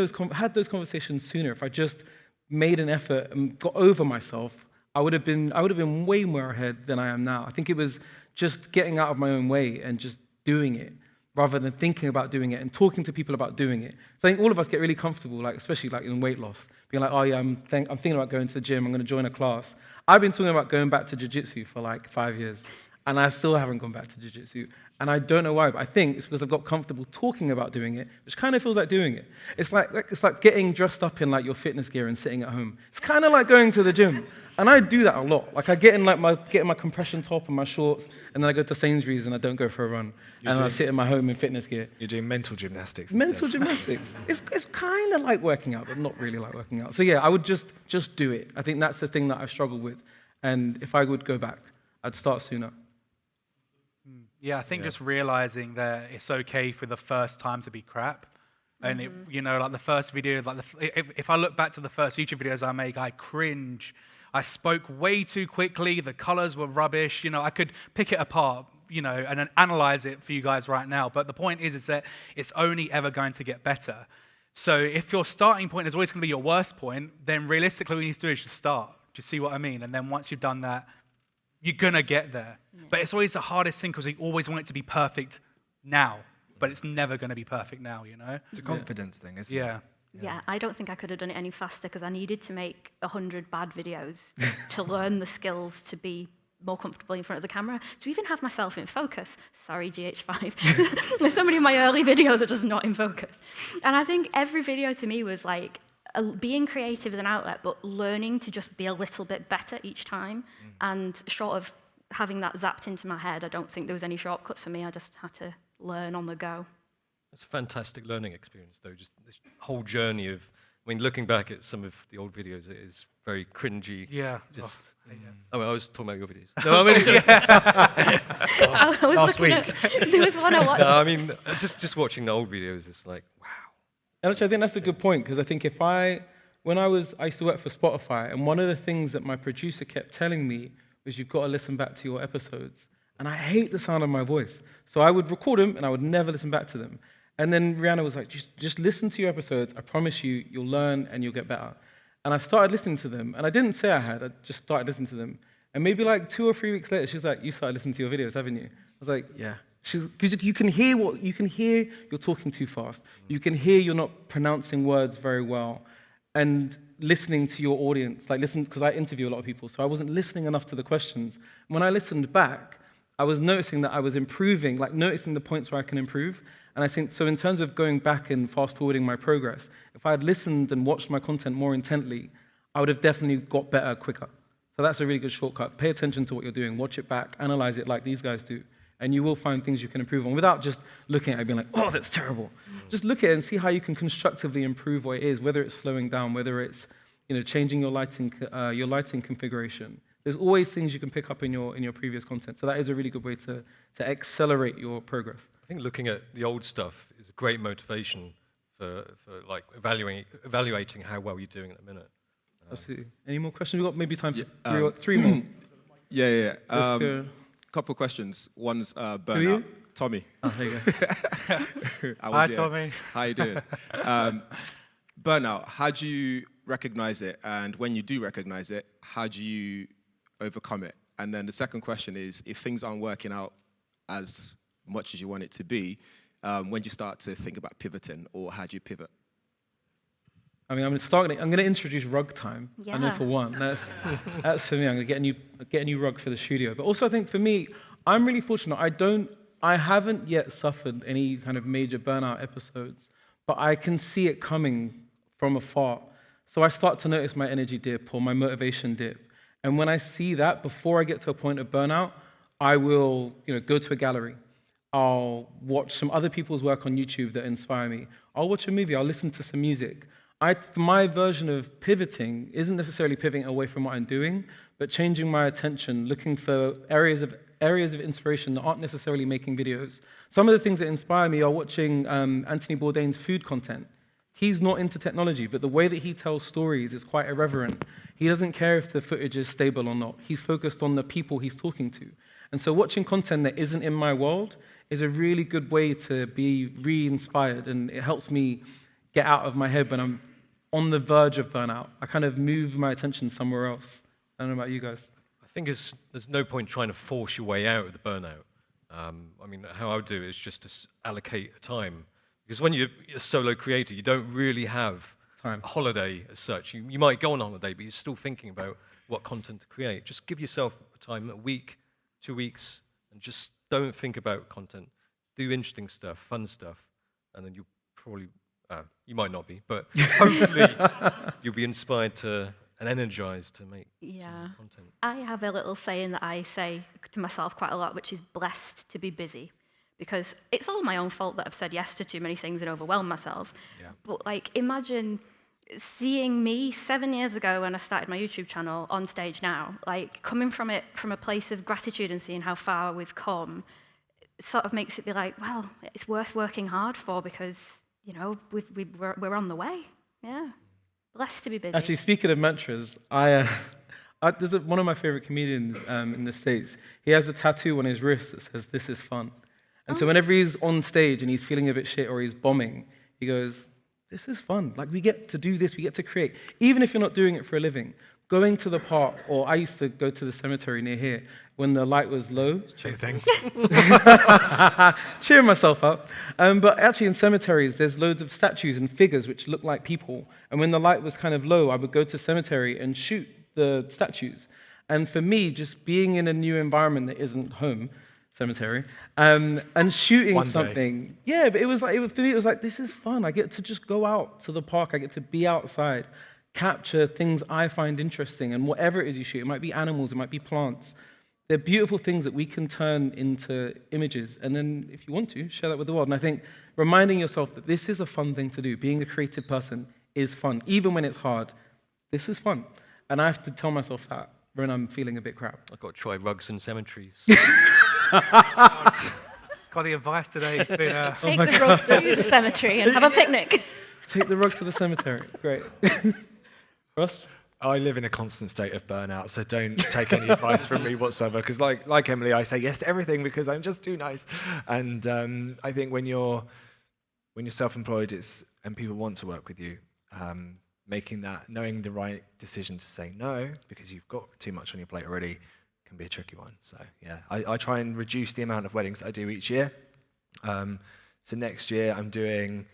those conversations sooner, if I just made an effort and got over myself, I would have been way more ahead than I am now. I think it was just getting out of my own way and just doing it, rather than thinking about doing it and talking to people about doing it. So I think all of us get really comfortable, like especially like in weight loss, being like, oh yeah, I'm thinking about going to the gym, I'm going to join a class. I've been talking about going back to jiu-jitsu for like 5 years, and I still haven't gone back to jiu-jitsu. And I don't know why, but I think it's because I've got comfortable talking about doing it, which kind of feels like doing it. It's like getting dressed up in like your fitness gear and sitting at home. It's kind of like going to the gym. And I do that a lot. Like I get in my compression top and my shorts, and then I go to Sainsbury's and I don't go for a run. I sit in my home in fitness gear. You're doing mental gymnastics. Mental gymnastics. It's kind of like working out, but not really like working out. So yeah, I would just do it. I think that's the thing that I've struggled with. And if I would go back, I'd start sooner. Yeah, I think just realizing that it's okay for the first time to be crap. And it, like the first video, like if I look back to the first YouTube videos I make, I cringe. I spoke way too quickly. The colors were rubbish. I could pick it apart, and then analyze it for you guys right now. But the point is that it's only ever going to get better. So if your starting point is always going to be your worst point, then realistically what you need to do is just start. Do you see what I mean? And then once you've done that, you're going to get there. Yeah. But it's always the hardest thing because you always want it to be perfect now. But it's never going to be perfect now, It's a confidence thing, isn't it? Yeah, I don't think I could have done it any faster because I needed to make 100 bad videos to learn the skills to be more comfortable in front of the camera, to even have myself in focus. Sorry, GH5. There's so many of my early videos are just not in focus. And I think every video to me was like being creative as an outlet, but learning to just be a little bit better each time. And short of having that zapped into my head, I don't think there was any shortcuts for me. I just had to learn on the go. It's a fantastic learning experience, though. Just this whole journey of, I mean, looking back at some of the old videos, it is very cringy. Yeah. Just. Oh, I was talking about your videos. No, I mean, I was last looking week. There was one I watched. no, I mean, just watching the old videos, it's like, wow. And actually, I think that's a good point, because I think when I used to work for Spotify, and one of the things that my producer kept telling me was, you've got to listen back to your episodes. And I hate the sound of my voice. So I would record them, and I would never listen back to them. And then Rihanna was like, just listen to your episodes. I promise you, you'll learn and you'll get better. And I started listening to them, and I didn't say I just started listening to them. And maybe like 2 or 3 weeks later, she was like, you started listening to your videos, haven't you? I was like, yeah. Because you can hear you're talking too fast. You can hear you're not pronouncing words very well. And listening to your audience, because I interview a lot of people, so I wasn't listening enough to the questions. When I listened back, I was noticing that I was improving, like noticing the points where I can improve. And I think, so in terms of going back and fast-forwarding my progress, if I had listened and watched my content more intently, I would have definitely got better quicker. So that's a really good shortcut. Pay attention to what you're doing, watch it back, analyze it like these guys do, and you will find things you can improve on without just looking at it and being like, oh, that's terrible. Just look at it and see how you can constructively improve what it is, whether it's slowing down, whether it's changing your lighting configuration. There's always things you can pick up in your previous content. So that is a really good way to accelerate your progress. I think looking at the old stuff is a great motivation for like evaluating how well you're doing at the minute. Absolutely. Any more questions? We've got maybe time for 3 more. Yeah. Let's go. Couple of questions. One's Burnout. Who are you? Tommy. Oh, there you go. Hi, Tommy. How you doing? Burnout, how do you recognize it? And when you do recognize it, how do you overcome it? And then the second question is, if things aren't working out as much as you want it to be, when do you start to think about pivoting, or how do you pivot? I mean, I'm going to introduce rug time. Yeah. I know for one. That's for me. I'm going to get a new rug for the studio. But also, I think for me, I'm really fortunate. I haven't yet suffered any kind of major burnout episodes, but I can see it coming from afar. So I start to notice my energy dip or my motivation dip. And when I see that, before I get to a point of burnout, I will, go to a gallery. I'll watch some other people's work on YouTube that inspire me. I'll watch a movie. I'll listen to some music. My version of pivoting isn't necessarily pivoting away from what I'm doing, but changing my attention, looking for areas of inspiration that aren't necessarily making videos. Some of the things that inspire me are watching Anthony Bourdain's food content. He's not into technology, but the way that he tells stories is quite irreverent. He doesn't care if the footage is stable or not. He's focused on the people he's talking to. And so watching content that isn't in my world is a really good way to be re-inspired, and it helps me get out of my head when I'm on the verge of burnout. I kind of move my attention somewhere else. I don't know about you guys. I think there's no point trying to force your way out of the burnout. I mean, how I would do it is just to allocate a time. Because when you're a solo creator, you don't really have Time. a holiday as such. You might go on holiday, but you're still thinking about what content to create. Just give yourself a time, a week, 2 weeks, and just don't think about content. Do interesting stuff, fun stuff, and then you'll probably, you might not be, but hopefully you'll be inspired and energized to make some content. I have a little saying that I say to myself quite a lot, which is blessed to be busy. Because it's all my own fault that I've said yes to too many things and overwhelmed myself. Yeah. But imagine seeing me 7 years ago when I started my YouTube channel on stage now, coming from it from a place of gratitude and seeing how far we've come, it sort of makes it be like, well, it's worth working hard for because, we're on the way. Yeah. Blessed to be busy. Actually, speaking of mantras, there's one of my favorite comedians in the States. He has a tattoo on his wrist that says, "This is fun." And so whenever he's on stage and he's feeling a bit shit or he's bombing, he goes, "This is fun. We get to do this. We get to create." Even if you're not doing it for a living, going to the park, or I used to go to the cemetery near here when the light was low. Same thing. Cheering myself up. But actually in cemeteries, there's loads of statues and figures which look like people. And when the light was kind of low, I would go to cemetery and shoot the statues. And for me, just being in a new environment that isn't home, cemetery, and shooting One day. something, yeah, but for me, it was like, this is fun. I get to just go out to the park. I get to be outside, capture things I find interesting, and whatever it is you shoot, it might be animals, it might be plants. They're beautiful things that we can turn into images, and then, if you want to, share that with the world. And I think reminding yourself that this is a fun thing to do. Being a creative person is fun, even when it's hard. This is fun, and I have to tell myself that when I'm feeling a bit crap. I've got to try rugs and cemeteries. God, the advice today has been... Take the rug to the cemetery and have a picnic. Take the rug to the cemetery. Great. Ross? I live in a constant state of burnout, so don't take any advice from me whatsoever. Because like Emily, I say yes to everything because I'm just too nice. And I think when you're self-employed, and people want to work with you, knowing the right decision to say no because you've got too much on your plate already can be a tricky one. So yeah, I try and reduce the amount of weddings that I do each year. So next year I'm doing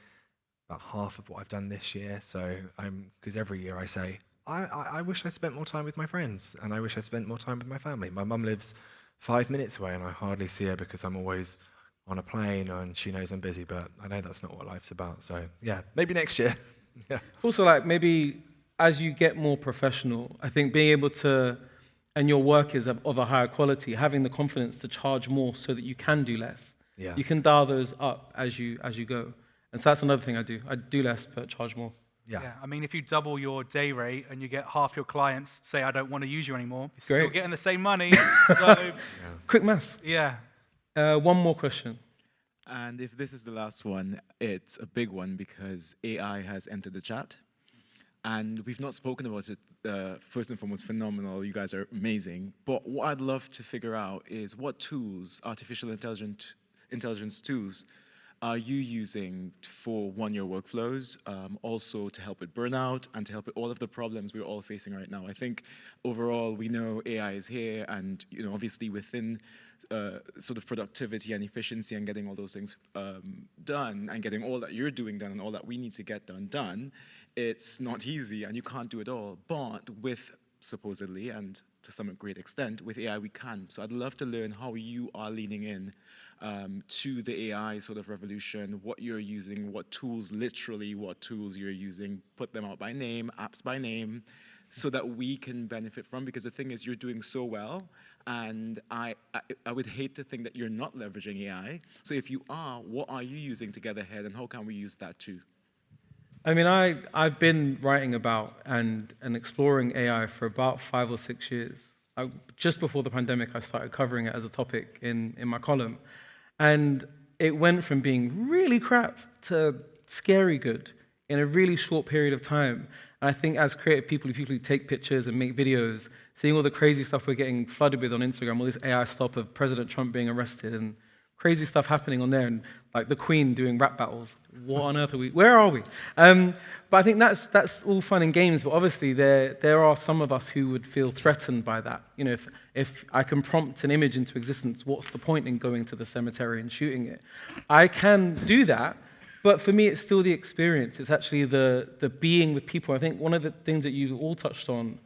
about half of what I've done this year. So because every year I say, I wish I spent more time with my friends, and I wish I spent more time with my family. My mum lives 5 minutes away, and I hardly see her because I'm always on a plane, and she knows I'm busy, but I know that's not what life's about. So yeah, maybe next year. Yeah. Also, like maybe as you get more professional, I think being able to, and your work is of a higher quality, having the confidence to charge more so that you can do less. Yeah. You can dial those up as you go. And so that's another thing I do. I do less, but charge more. Yeah, I mean, if you double your day rate and you get half your clients say, I don't want to use you anymore, you're still getting the same money. So, quick maths. Yeah. One more question. And if this is the last one, it's a big one because AI has entered the chat. And we've not spoken about it. First and foremost, phenomenal. You guys are amazing. But what I'd love to figure out is what tools, artificial intelligence tools, are you using for, one, your workflows, also to help with burnout and to help with all of the problems we're all facing right now? I think overall we know AI is here, and obviously within sort of productivity and efficiency and getting all those things done and getting all that you're doing done and all that we need to get done, it's not easy and you can't do it all. But with supposedly, and to some great extent, with AI we can. So I'd love to learn how you are leaning in to the AI sort of revolution, what you're using, what tools you're using, put them out by name, apps by name, so that we can benefit from, because the thing is you're doing so well, and I would hate to think that you're not leveraging AI. So if you are, what are you using to get ahead, and how can we use that too? I mean, I've been writing about and exploring AI for about 5 or 6 years. Just before the pandemic, I started covering it as a topic in my column. And it went from being really crap to scary good in a really short period of time. And I think as creative people who take pictures and make videos, seeing all the crazy stuff we're getting flooded with on Instagram, all this AI stuff of President Trump being arrested and crazy stuff happening on there, and like the Queen doing rap battles. What on earth are we? Where are we? But I think that's all fun and games. But obviously, there are some of us who would feel threatened by that. If I can prompt an image into existence, what's the point in going to the cemetery and shooting it? I can do that, but for me, it's still the experience. It's actually the being with people. I think one of the things that you all touched on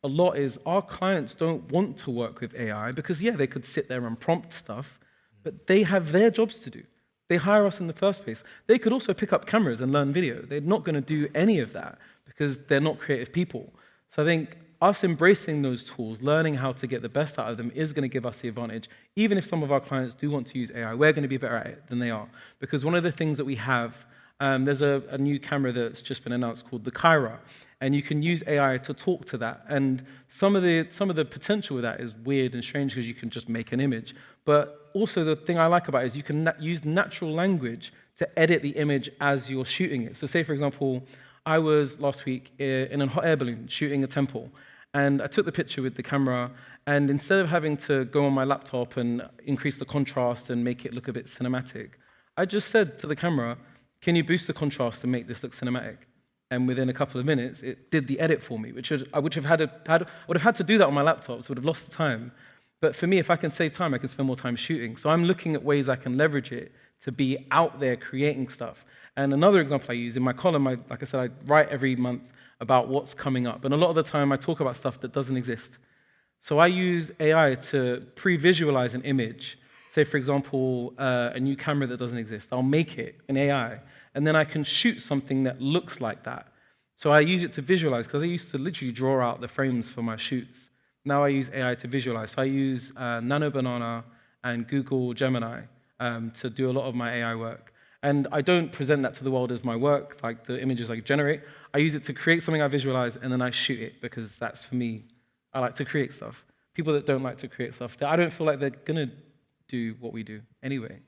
a lot is our clients don't want to work with AI because, yeah, they could sit there and prompt stuff, but they have their jobs to do. They hire us in the first place. They could also pick up cameras and learn video. They're not going to do any of that because they're not creative people. So I think us embracing those tools, learning how to get the best out of them is going to give us the advantage. Even if some of our clients do want to use AI, we're going to be better at it than they are. Because one of the things that we have, there's a new camera that's just been announced called the Kyra, and you can use AI to talk to that. And some of the potential with that is weird and strange because you can just make an image. But also the thing I like about it is you can use natural language to edit the image as you're shooting it. So say, for example, I was last week in a hot air balloon shooting a temple, and I took the picture with the camera, and instead of having to go on my laptop and increase the contrast and make it look a bit cinematic, I just said to the camera, can you boost the contrast and make this look cinematic? And within a couple of minutes, it did the edit for me, which I would have had to do that on my laptop, so I would have lost the time. But for me, if I can save time, I can spend more time shooting. So I'm looking at ways I can leverage it to be out there creating stuff. And another example I use in my column, like I said, I write every month about what's coming up. And a lot of the time, I talk about stuff that doesn't exist. So I use AI to pre-visualize an image. Say, for example, a new camera that doesn't exist. I'll make it in AI, and then I can shoot something that looks like that. So I use it to visualize, because I used to literally draw out the frames for my shoots. Now I use AI to visualize. So I use Nano Banana and Google Gemini to do a lot of my AI work. And I don't present that to the world as my work, like the images I generate. I use it to create something I visualize, and then I shoot it, because that's, for me, I like to create stuff. People that don't like to create stuff, I don't feel like they're going to do what we do anyway.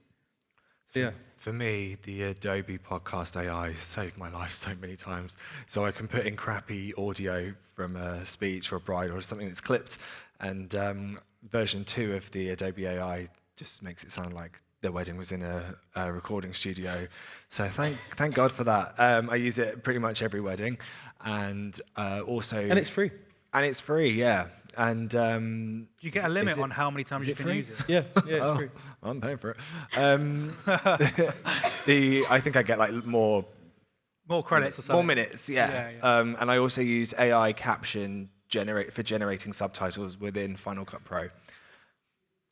So, yeah. For me, the Adobe Podcast AI saved my life so many times. So I can put in crappy audio from a speech or a bride or something that's clipped, and version 2 of the Adobe AI just makes it sound like the wedding was in a recording studio. So thank God for that. I use it pretty much every wedding, and also... And it's free. And it's free, yeah. And you get a limit on how many times you can use it. Yeah, it's free. I'm paying for it. I think I get like more credits or something. More minutes, yeah. And I also use AI caption for generating subtitles within Final Cut Pro.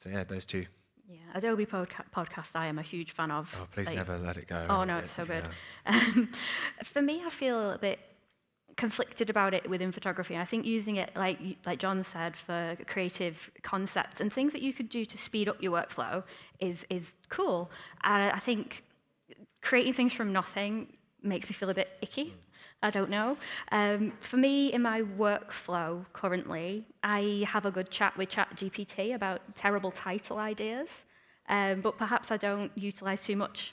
So yeah, those two. Yeah, Adobe Podcast I am a huge fan of. Oh, please never let it go. Oh no, it's so good. For me, I feel a bit conflicted about it within photography. And I think using it, like Jon said, for creative concepts and things that you could do to speed up your workflow is cool. I think creating things from nothing makes me feel a bit icky. I don't know. For me, in my workflow currently, I have a good chat with ChatGPT about terrible title ideas, but perhaps I don't utilize too much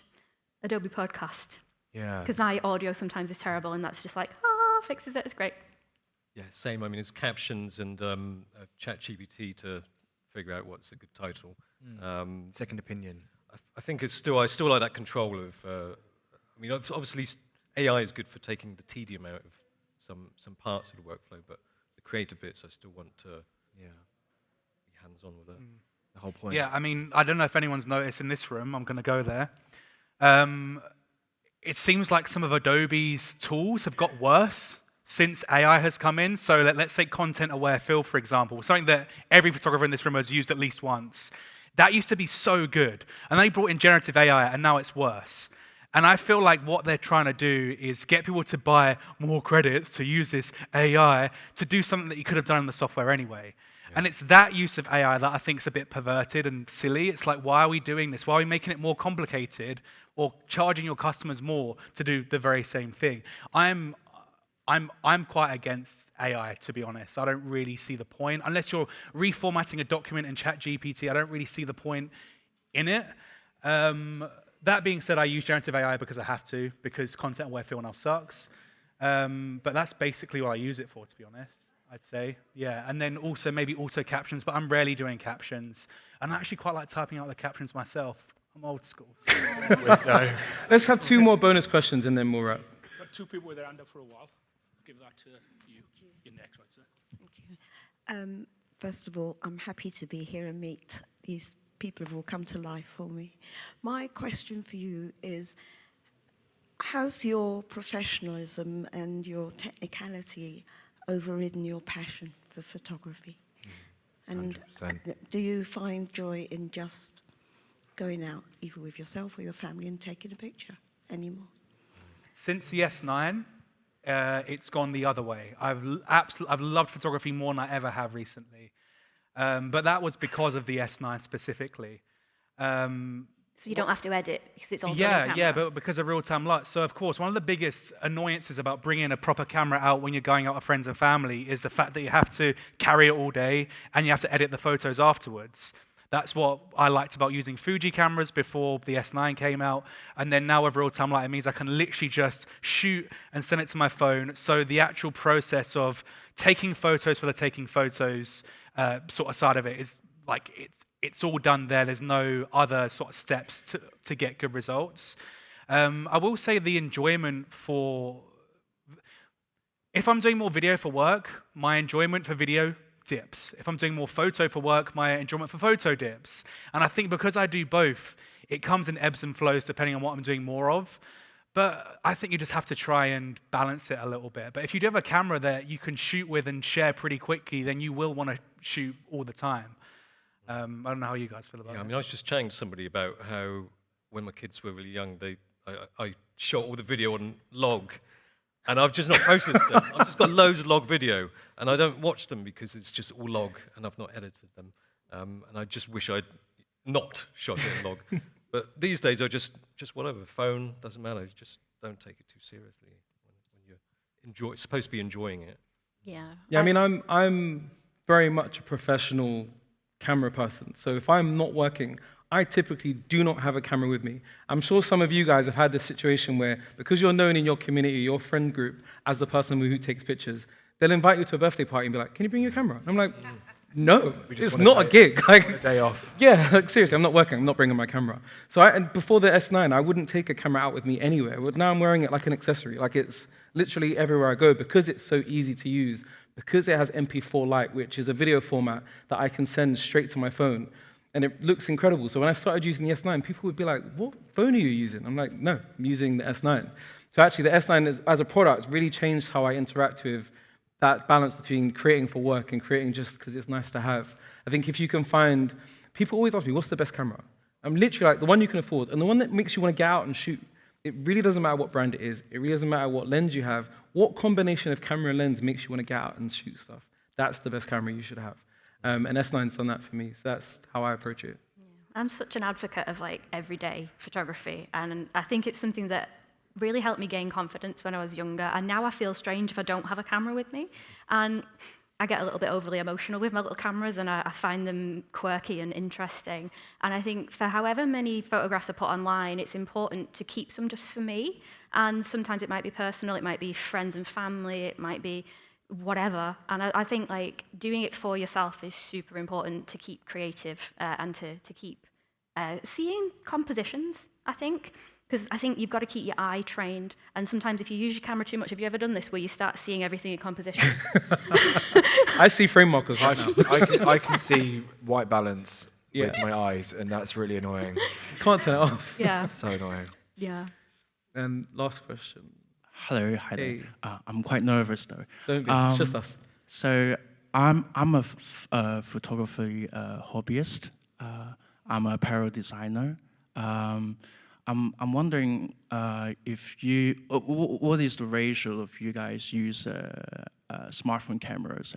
Adobe Podcast. Yeah. Because my audio sometimes is terrible, and that's just like, fixes it, it's great. Yeah, same. I mean, it's captions and ChatGPT to figure out what's a good title. Second opinion. I think I still like that control of. I mean, obviously, AI is good for taking the tedium out of some parts of the workflow, but the creative bits, I still want to be hands-on with it. The whole point. Yeah, I mean, I don't know if anyone's noticed in this room. I'm going to go there. It seems like some of Adobe's tools have got worse since AI has come in. So let's take content-aware fill, for example, something that every photographer in this room has used at least once. That used to be so good. And they brought in generative AI, and now it's worse. And I feel like what they're trying to do is get people to buy more credits to use this AI to do something that you could have done in the software anyway. Yeah. And it's that use of AI that I think is a bit perverted and silly. It's like, why are we doing this? Why are we making it more complicated or charging your customers more to do the very same thing? I'm quite against AI, to be honest. I don't really see the point. Unless you're reformatting a document in ChatGPT, I don't really see the point in it. That being said, I use generative AI because I have to, because content-aware fill now sucks. But that's basically what I use it for, to be honest, I'd say. Yeah, and then also maybe auto captions, but I'm rarely doing captions. And I actually quite like typing out the captions myself. I'm old school. So. Let's have 2 more bonus questions and then we'll wrap. Got 2 people with their hand up for a while. Give that to you. You're next, right, sir? Thank you. First of all, I'm happy to be here and meet these people who will come to life for me. My question for you is, has your professionalism and your technicality overridden your passion for photography? 100%. And do you find joy in just going out, either with yourself or your family, and taking a picture anymore? Since the S9, it's gone the other way. I've loved photography more than I ever have recently. But that was because of the S9 specifically. So you don't have to edit because it's all done on camera. Yeah, but because of real-time LUT. So of course, one of the biggest annoyances about bringing a proper camera out when you're going out with friends and family is the fact that you have to carry it all day and you have to edit the photos afterwards. That's what I liked about using Fuji cameras before the S9 came out. And then now with real-time LUT, it means I can literally just shoot and send it to my phone. So the actual process of taking photos for the taking photos sort of side of it is like it's all done there. There's no other sort of steps to get good results. I will say the enjoyment for... If I'm doing more video for work, my enjoyment for video dips. If I'm doing more photo for work, my enjoyment for photo dips. And I think because I do both, it comes in ebbs and flows depending on what I'm doing more of. But I think you just have to try and balance it a little bit. But if you do have a camera that you can shoot with and share pretty quickly, then you will want to shoot all the time. I don't know how you guys feel about Yeah, I it. mean, I was just chatting to somebody about how when my kids were really young, I shot all the video on log, and I've just not processed them. I've just got loads of log video, and I don't watch them because it's just all log, and I've not edited them. And I just wish I'd not shot it in log. But these days, I just whatever, phone, doesn't matter. Just don't take it too seriously when you're supposed to be enjoying it. Yeah. Yeah, I mean, I'm very much a professional camera person. So if I'm not working, I typically do not have a camera with me. I'm sure some of you guys have had this situation where, because you're known in your community, your friend group, as the person who takes pictures, they'll invite you to a birthday party and be like, "Can you bring your camera?" And I'm like, "No, it's not a gig." Like, a day off. Yeah, like seriously, I'm not working. I'm not bringing my camera. So and before the S9, I wouldn't take a camera out with me anywhere. But now I'm wearing it like an accessory. Like it's literally everywhere I go because it's so easy to use, because it has MP4 Lite, which is a video format that I can send straight to my phone. And it looks incredible. So when I started using the S9, people would be like, "What phone are you using?" I'm like, "No, I'm using the S9. So actually, the S9 as a product really changed how I interact with that balance between creating for work and creating just because it's nice to have. I think if you can find, people always ask me, what's the best camera? I'm literally like, the one you can afford, and the one that makes you want to get out and shoot. It really doesn't matter what brand it is. It really doesn't matter what lens you have. What combination of camera and lens makes you want to get out and shoot stuff? That's the best camera you should have. And S9's done that for me, so that's how I approach it. I'm such an advocate of like everyday photography, and I think it's something that really helped me gain confidence when I was younger, and now I feel strange if I don't have a camera with me, and I get a little bit overly emotional with my little cameras, and I find them quirky and interesting, and I think for however many photographs are put online, it's important to keep some just for me, and sometimes it might be personal, it might be friends and family, it might be whatever, and I think like doing it for yourself is super important to keep creative and to keep seeing compositions, I think. Because I think you've got to keep your eye trained. And sometimes if you use your camera too much, have you ever done this where you start seeing everything in composition? I see frame markers right now. I can see white balance with my eyes, and that's really annoying. Can't turn it off. Yeah. So annoying. Yeah. And last question. Hello, hi there. I'm quite nervous though. Don't be, it's just us. So I'm a photography hobbyist. I'm a apparel designer. I'm wondering if you, what is the ratio of you guys use smartphone cameras,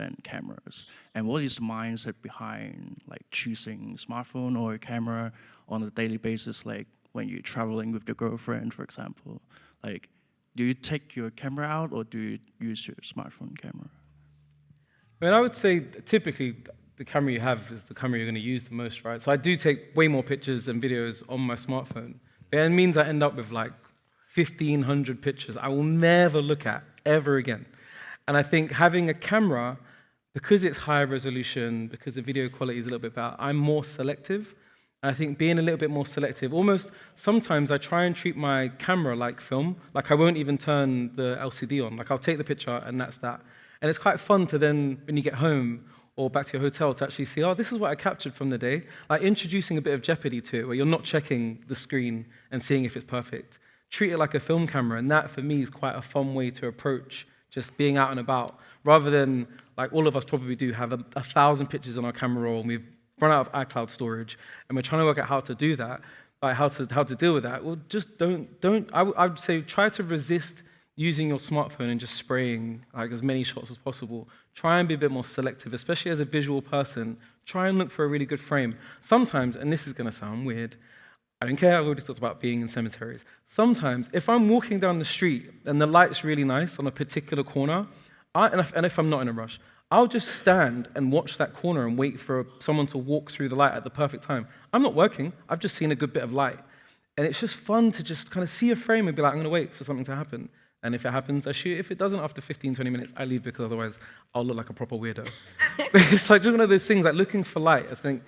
and what is the mindset behind like choosing smartphone or a camera on a daily basis, like when you're traveling with your girlfriend, for example? Like, do you take your camera out or do you use your smartphone camera? I mean, I would say typically the camera you have is the camera you're going to use the most, right? So I do take way more pictures and videos on my smartphone. But it means I end up with like 1,500 pictures I will never look at ever again. And I think having a camera, because it's higher resolution, because the video quality is a little bit better, I'm more selective. I think being a little bit more selective, almost sometimes I try and treat my camera like film. Like I won't even turn the LCD on. Like I'll take the picture and that's that. And it's quite fun to then, when you get home or back to your hotel, to actually see, oh, this is what I captured from the day. Like introducing a bit of jeopardy to it, where you're not checking the screen and seeing if it's perfect. Treat it like a film camera, and that for me is quite a fun way to approach just being out and about, rather than, like all of us probably do, have 1,000 pictures on our camera roll, and we've run out of iCloud storage, and we're trying to work out how to do that, like how to deal with that. Well, just I would say try to resist using your smartphone and just spraying like as many shots as possible. Try and be a bit more selective, especially as a visual person. Try and look for a really good frame. Sometimes, and this is going to sound weird, I don't care, I've already talked about being in cemeteries. Sometimes, if I'm walking down the street and the light's really nice on a particular corner, and if I'm not in a rush, I'll just stand and watch that corner and wait for someone to walk through the light at the perfect time. I'm not working, I've just seen a good bit of light. And it's just fun to just kind of see a frame and be like, I'm going to wait for something to happen. And if it happens, I shoot. If it doesn't, after 15, 20 minutes, I leave because otherwise I'll look like a proper weirdo. But it's like just one of those things, like looking for light. I think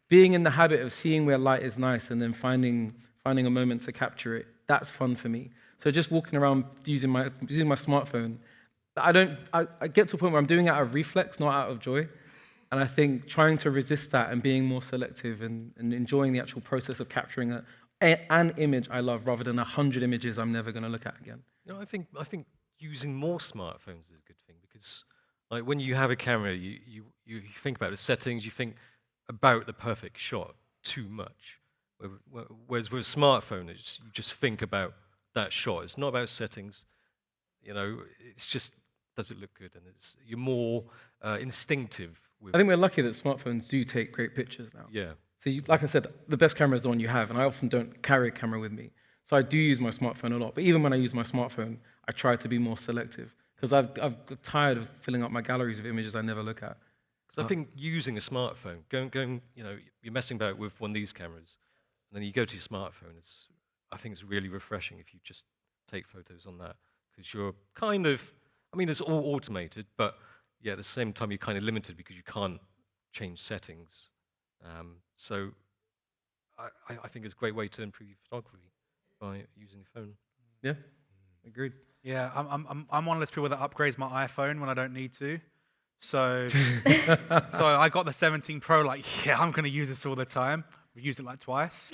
being in the habit of seeing where light is nice and then finding a moment to capture it, that's fun for me. So just walking around using my smartphone, I get to a point where I'm doing it out of reflex, not out of joy. And I think trying to resist that and being more selective and enjoying the actual process of capturing an image I love rather than 100 images I'm never going to look at again. No, I think using more smartphones is a good thing because, like, when you have a camera, you think about the settings, you think about the perfect shot too much. Whereas with a smartphone, you just think about that shot. It's not about settings. You know, it's just, does it look good? And you're more instinctive with. I think we're lucky that smartphones do take great pictures now. Yeah. So, like I said, the best camera is the one you have, and I often don't carry a camera with me. So I do use my smartphone a lot. But even when I use my smartphone, I try to be more selective because I've got tired of filling up my galleries of images I never look at. Because I think using a smartphone, going, you know, you're messing about with one of these cameras, and then you go to your smartphone. I think it's really refreshing if you just take photos on that because you're kind of, I mean, it's all automated, but yeah, at the same time, you're kind of limited because you can't change settings. So I think it's a great way to improve your photography by using your phone. Yeah, agreed. Yeah, I'm one of those people that upgrades my iPhone when I don't need to. So I got the 17 Pro, like, yeah, I'm going to use this all the time. I've used it like twice.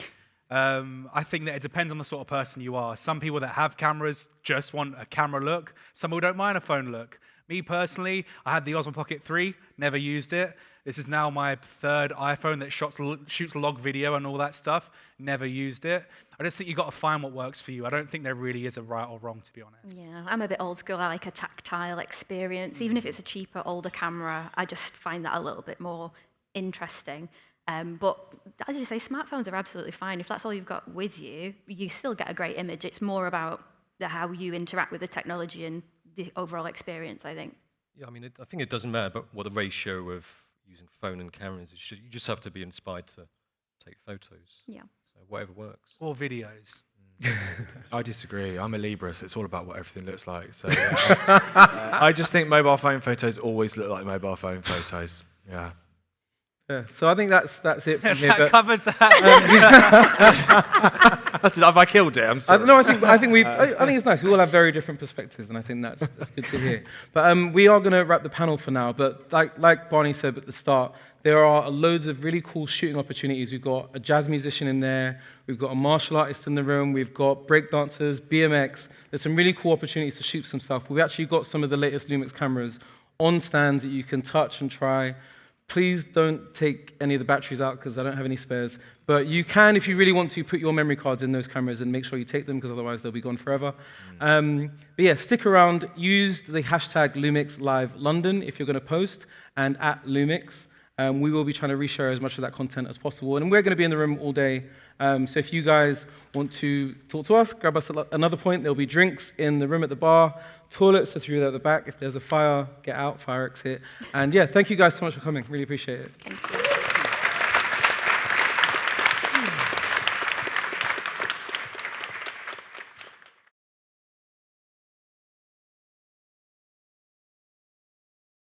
I think that it depends on the sort of person you are. Some people that have cameras just want a camera look. Some people don't mind a phone look. Me personally, I had the Osmo Pocket 3, never used it. This is now my third iPhone that shoots log video and all that stuff. Never used it. I just think you've got to find what works for you. I don't think there really is a right or wrong, to be honest. Yeah, I'm a bit old school. I like a tactile experience. Even if it's a cheaper, older camera, I just find that a little bit more interesting. But as you say, smartphones are absolutely fine. If that's all you've got with you, you still get a great image. It's more about how you interact with the technology and the overall experience, I think. Yeah, I mean, I think it doesn't matter about what the ratio of using phone and cameras is. You just have to be inspired to take photos. Yeah. So whatever works. Or videos. I disagree. I'm a Libra, so it's all about what everything looks like. So I just think mobile phone photos always look like mobile phone photos. Yeah. Yeah, so I think that's it from here. That covers that. Have I killed it? I'm sorry. No, I think it's nice. We all have very different perspectives, and I think that's good to hear. But we are going to wrap the panel for now. But like Barney said at the start, there are loads of really cool shooting opportunities. We've got a jazz musician in there. We've got a martial artist in the room. We've got breakdancers, BMX. There's some really cool opportunities to shoot some stuff. We've actually got some of the latest LUMIX cameras on stands that you can touch and try. Please don't take any of the batteries out because I don't have any spares. But you can, if you really want to, put your memory cards in those cameras and make sure you take them because otherwise they'll be gone forever. But yeah, stick around. Use the hashtag LumixLiveLondon if you're going to post, and at Lumix. We will be trying to reshare as much of that content as possible. And we're going to be in the room all day. So if you guys want to talk to us, grab us another point. There'll be drinks in the room at the bar. Toilets are through there at the back. If there's a fire, get out, fire exit. And yeah, thank you guys so much for coming. Really appreciate it. Thank you.